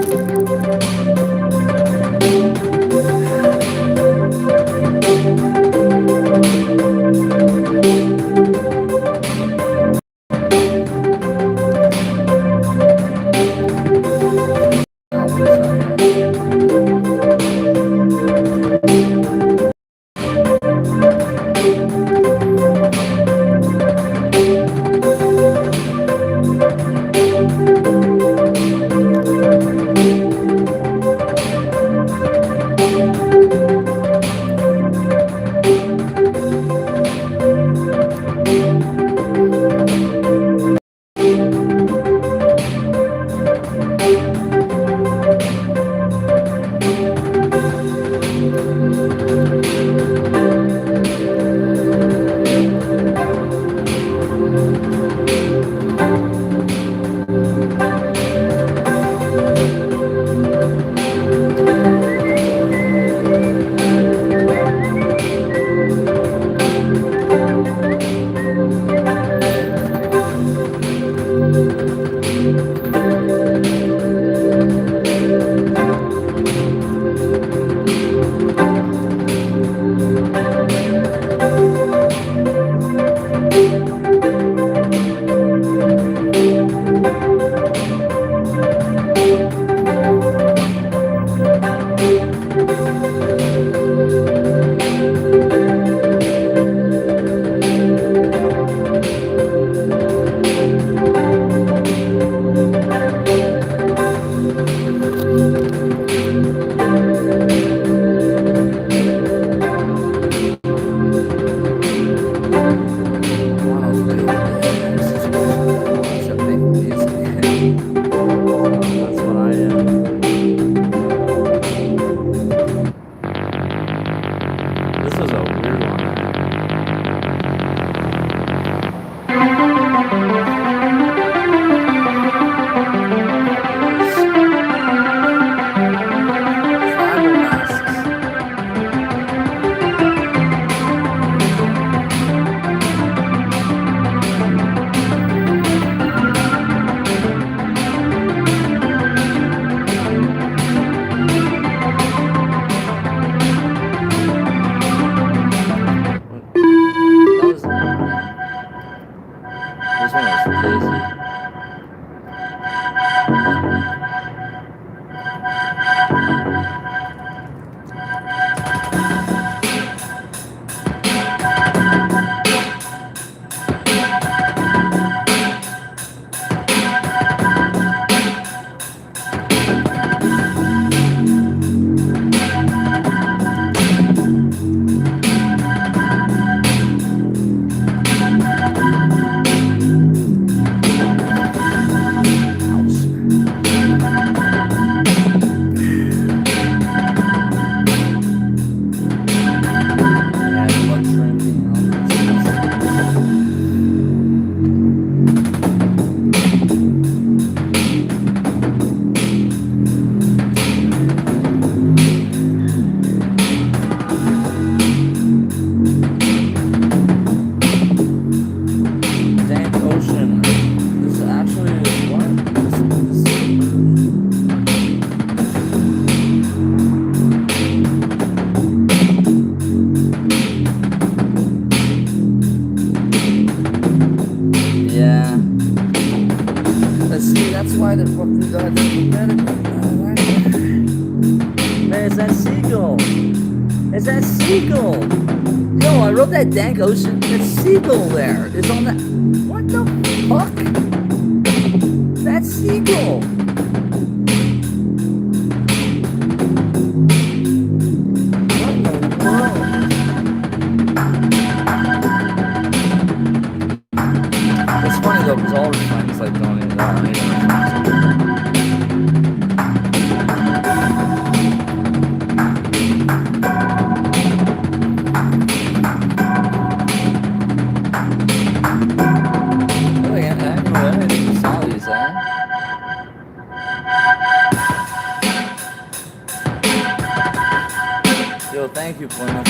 this one is crazy. Dank Ocean, that seagull there is on that. What the fuck? That seagull. What in the world? It's funny though, because all our friends like donate that. Thank you, Plymouth.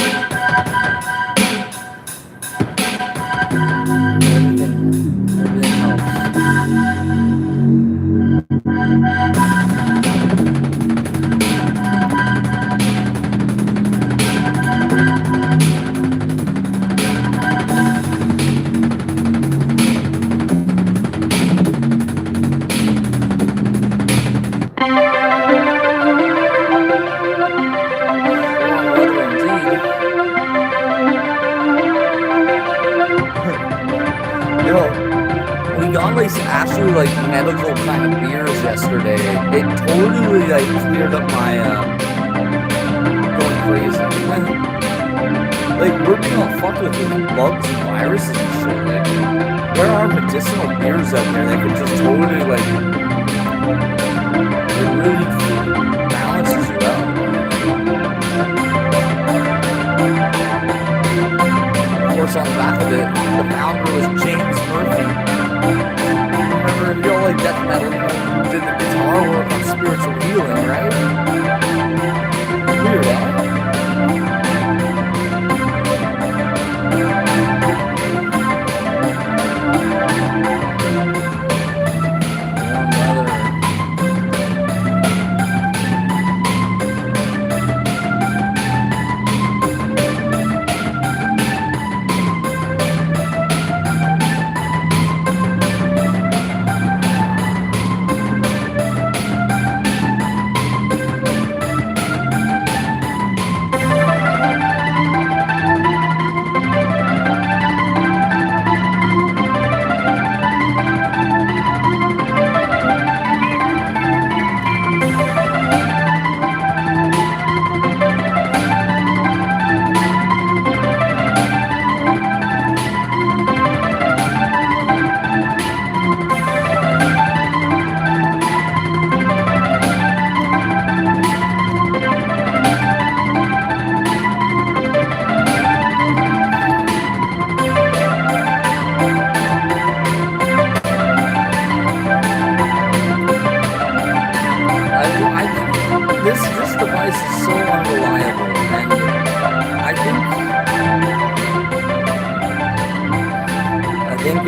Everything helps. Actually, like medical kind of beers yesterday. It totally like cleared up my going crazy. Like we're being all fucked with bugs and viruses and shit. Like there are medicinal beers out there that could just totally like it really balances you out. Of course, on the back of it, the founder was James Murphy. Remember, if you all like death metal, did the guitar work on Spiritual Healing, right? Weird, huh?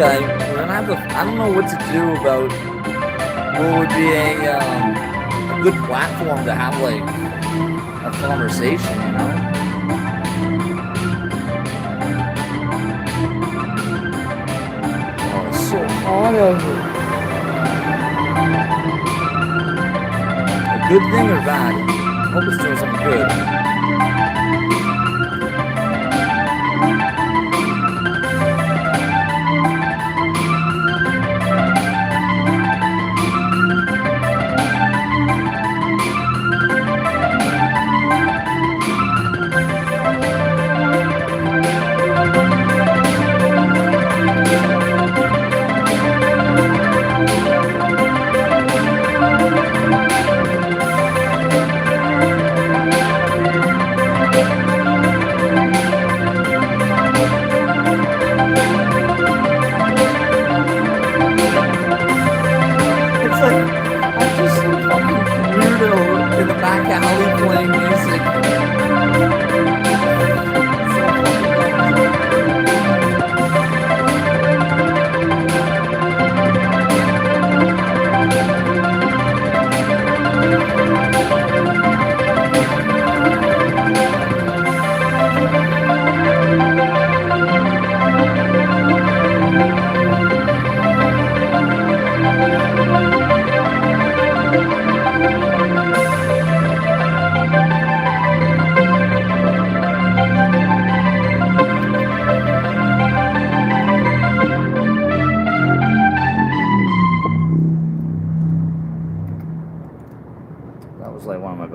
we're gonna have to. I don't know what to do about what would be a good platform to have like a conversation, you know. so hot out here. A good thing or bad? I hope it's doing something good.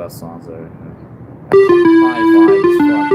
Songs there. High vibes, fuck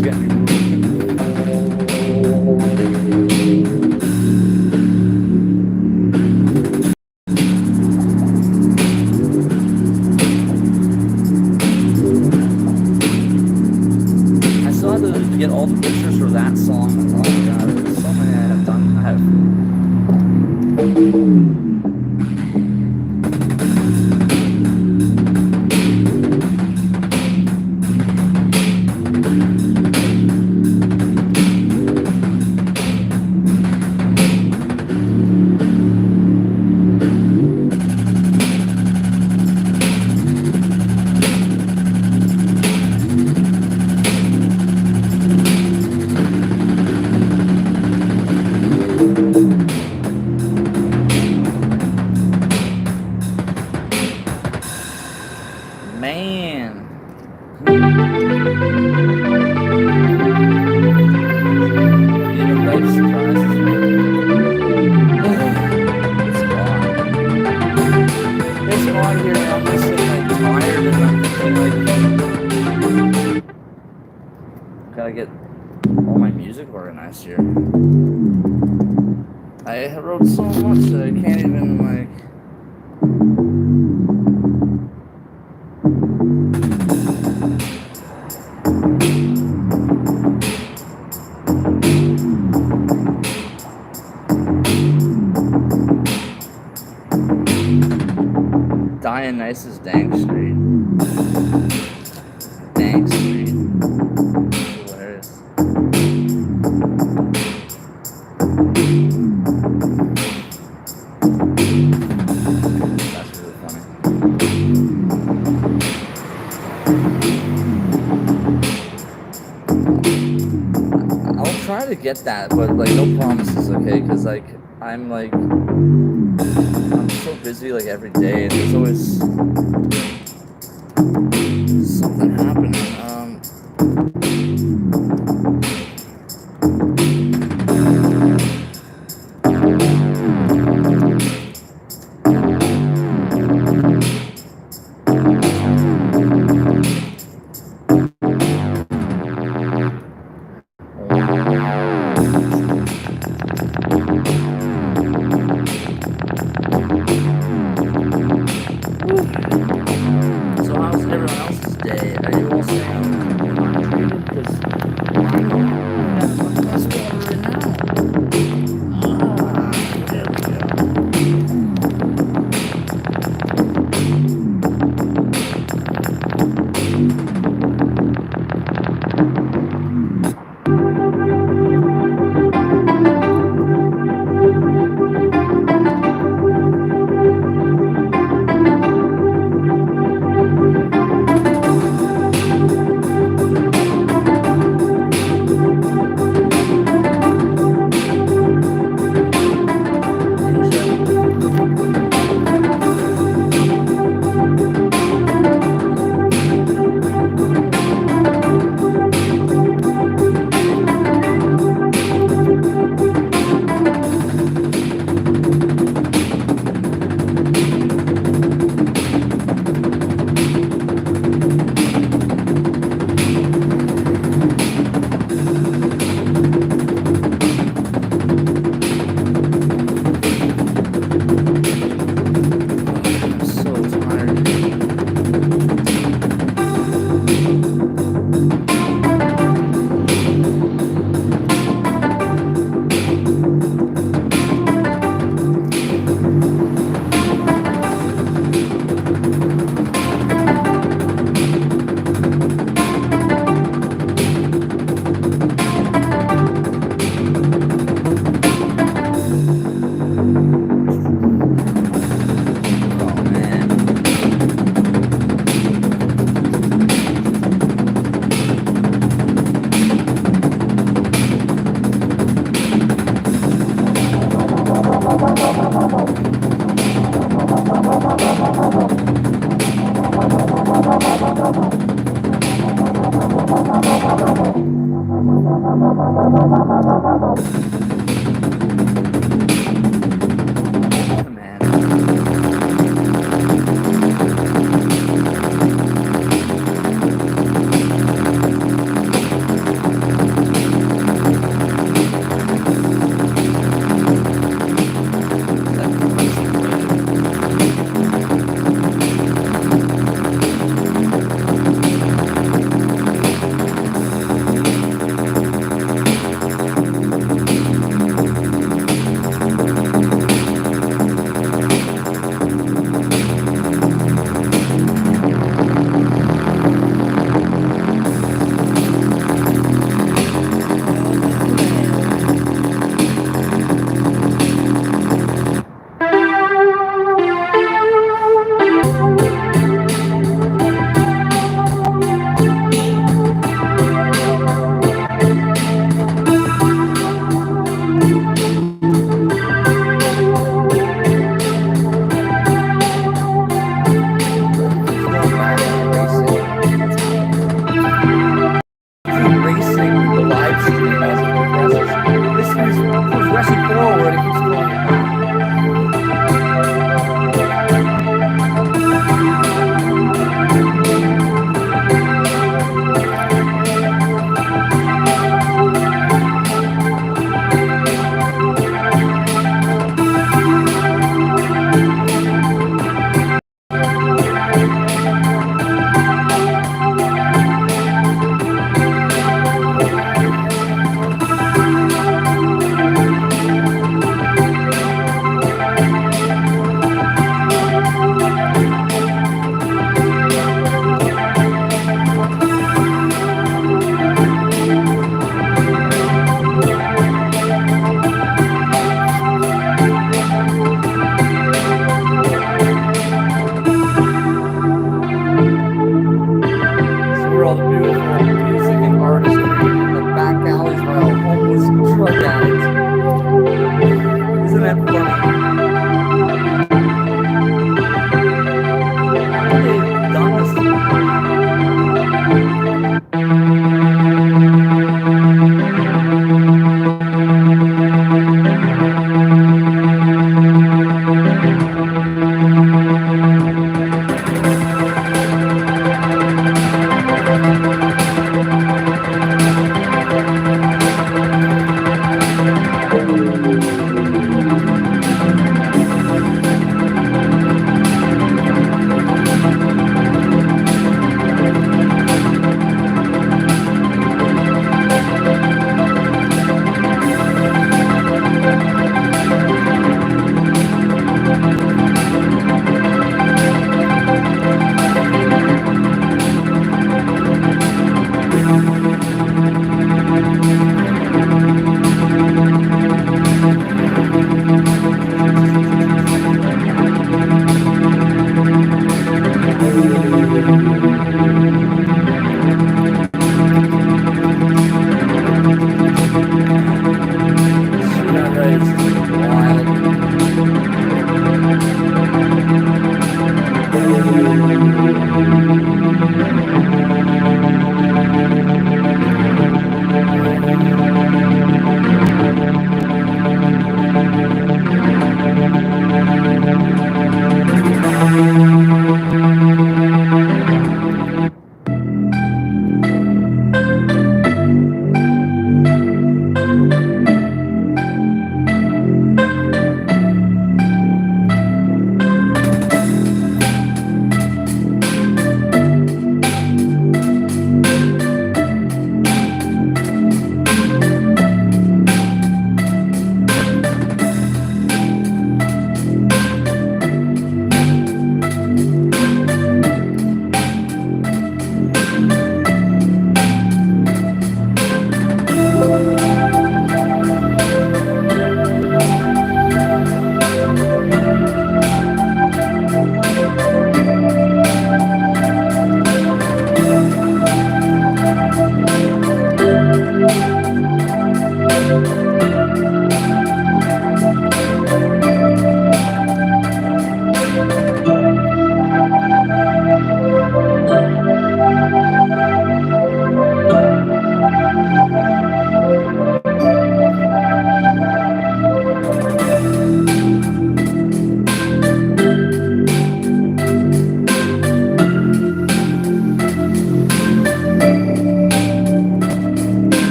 yeah. Gotta get all my music organized here. I wrote so much that I can't even Dionysus Dank Street. Dank Street. Hilarious. That's really funny. I'll try to get that, but like no promises, okay? Because like I'm so busy like every day, and there's always something happening. So how's everyone else's day? Are you all staying hydrated? Because I'm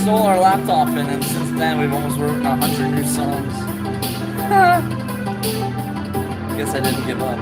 stole our laptop, and then since then we've almost written 100 new songs. Guess I didn't give up.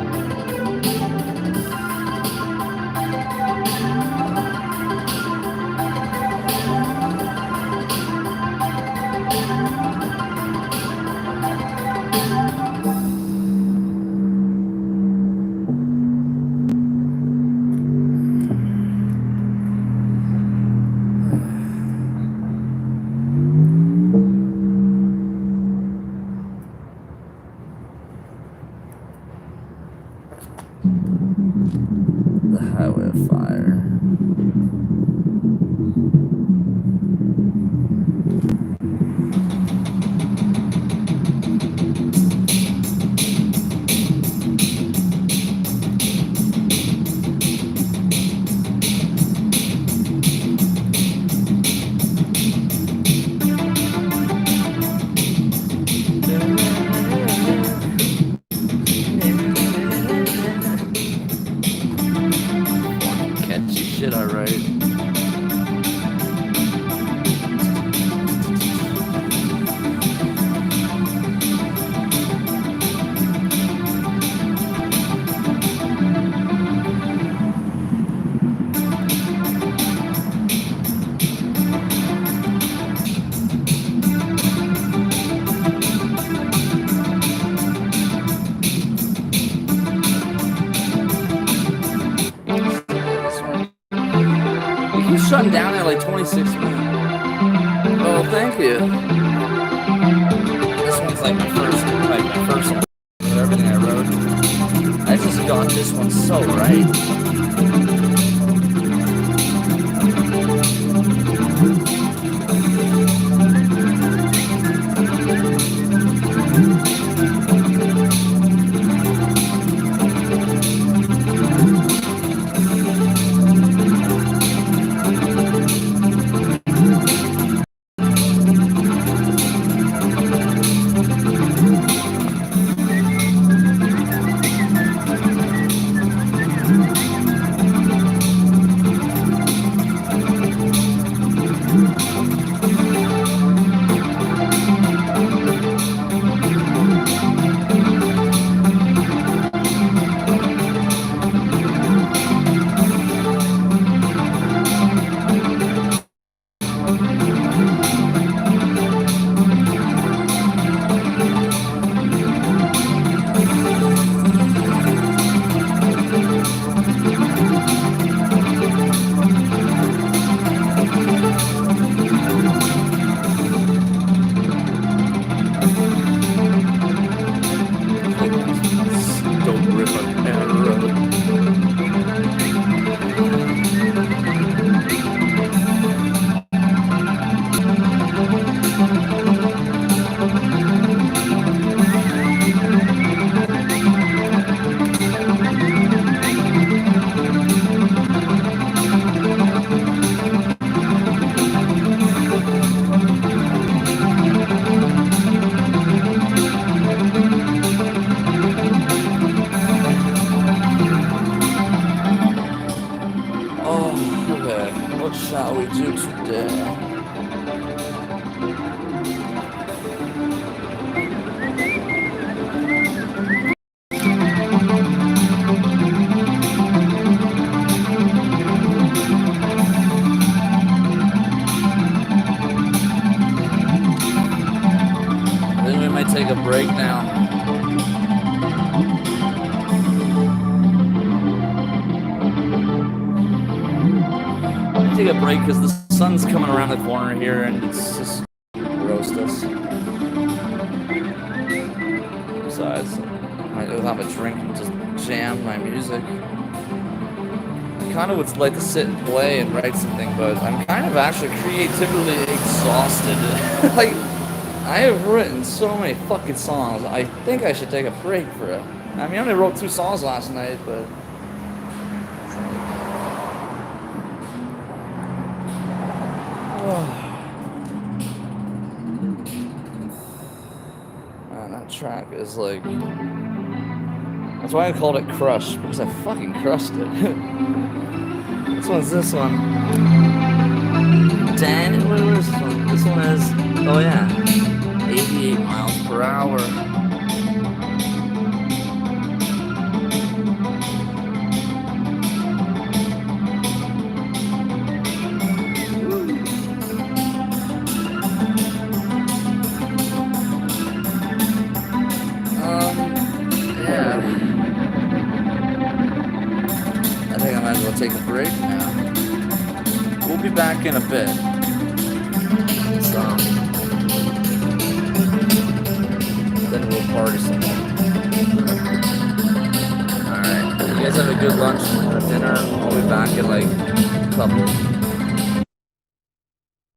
The Highway of Fire. Catchy shit I write. You shut down at like 26 minutes. Oh, thank you. This one's like my first one with everything I wrote. I just got this one so right. What shall we do today? I think we might take a break now. Take a break because the sun's coming around the corner here and it's just roast us. Besides, I might have a drink and just jam my music. I kind of would like to sit and play and write something, but I'm kind of actually creatively exhausted. Like, I have written so many fucking songs. I think I should take a break for it. I mean, I only wrote 2 songs last night, but man, that track is like, that's why I called it Crush, because I fucking crushed it. This one's this one. Dang, where's this one? one is, oh yeah, 88 miles per hour. Yeah. I think I might as well take a break now. We'll be back in a bit. So, then we'll party some more. Alright. You guys have a good lunch or dinner. I'll be back in like a couple.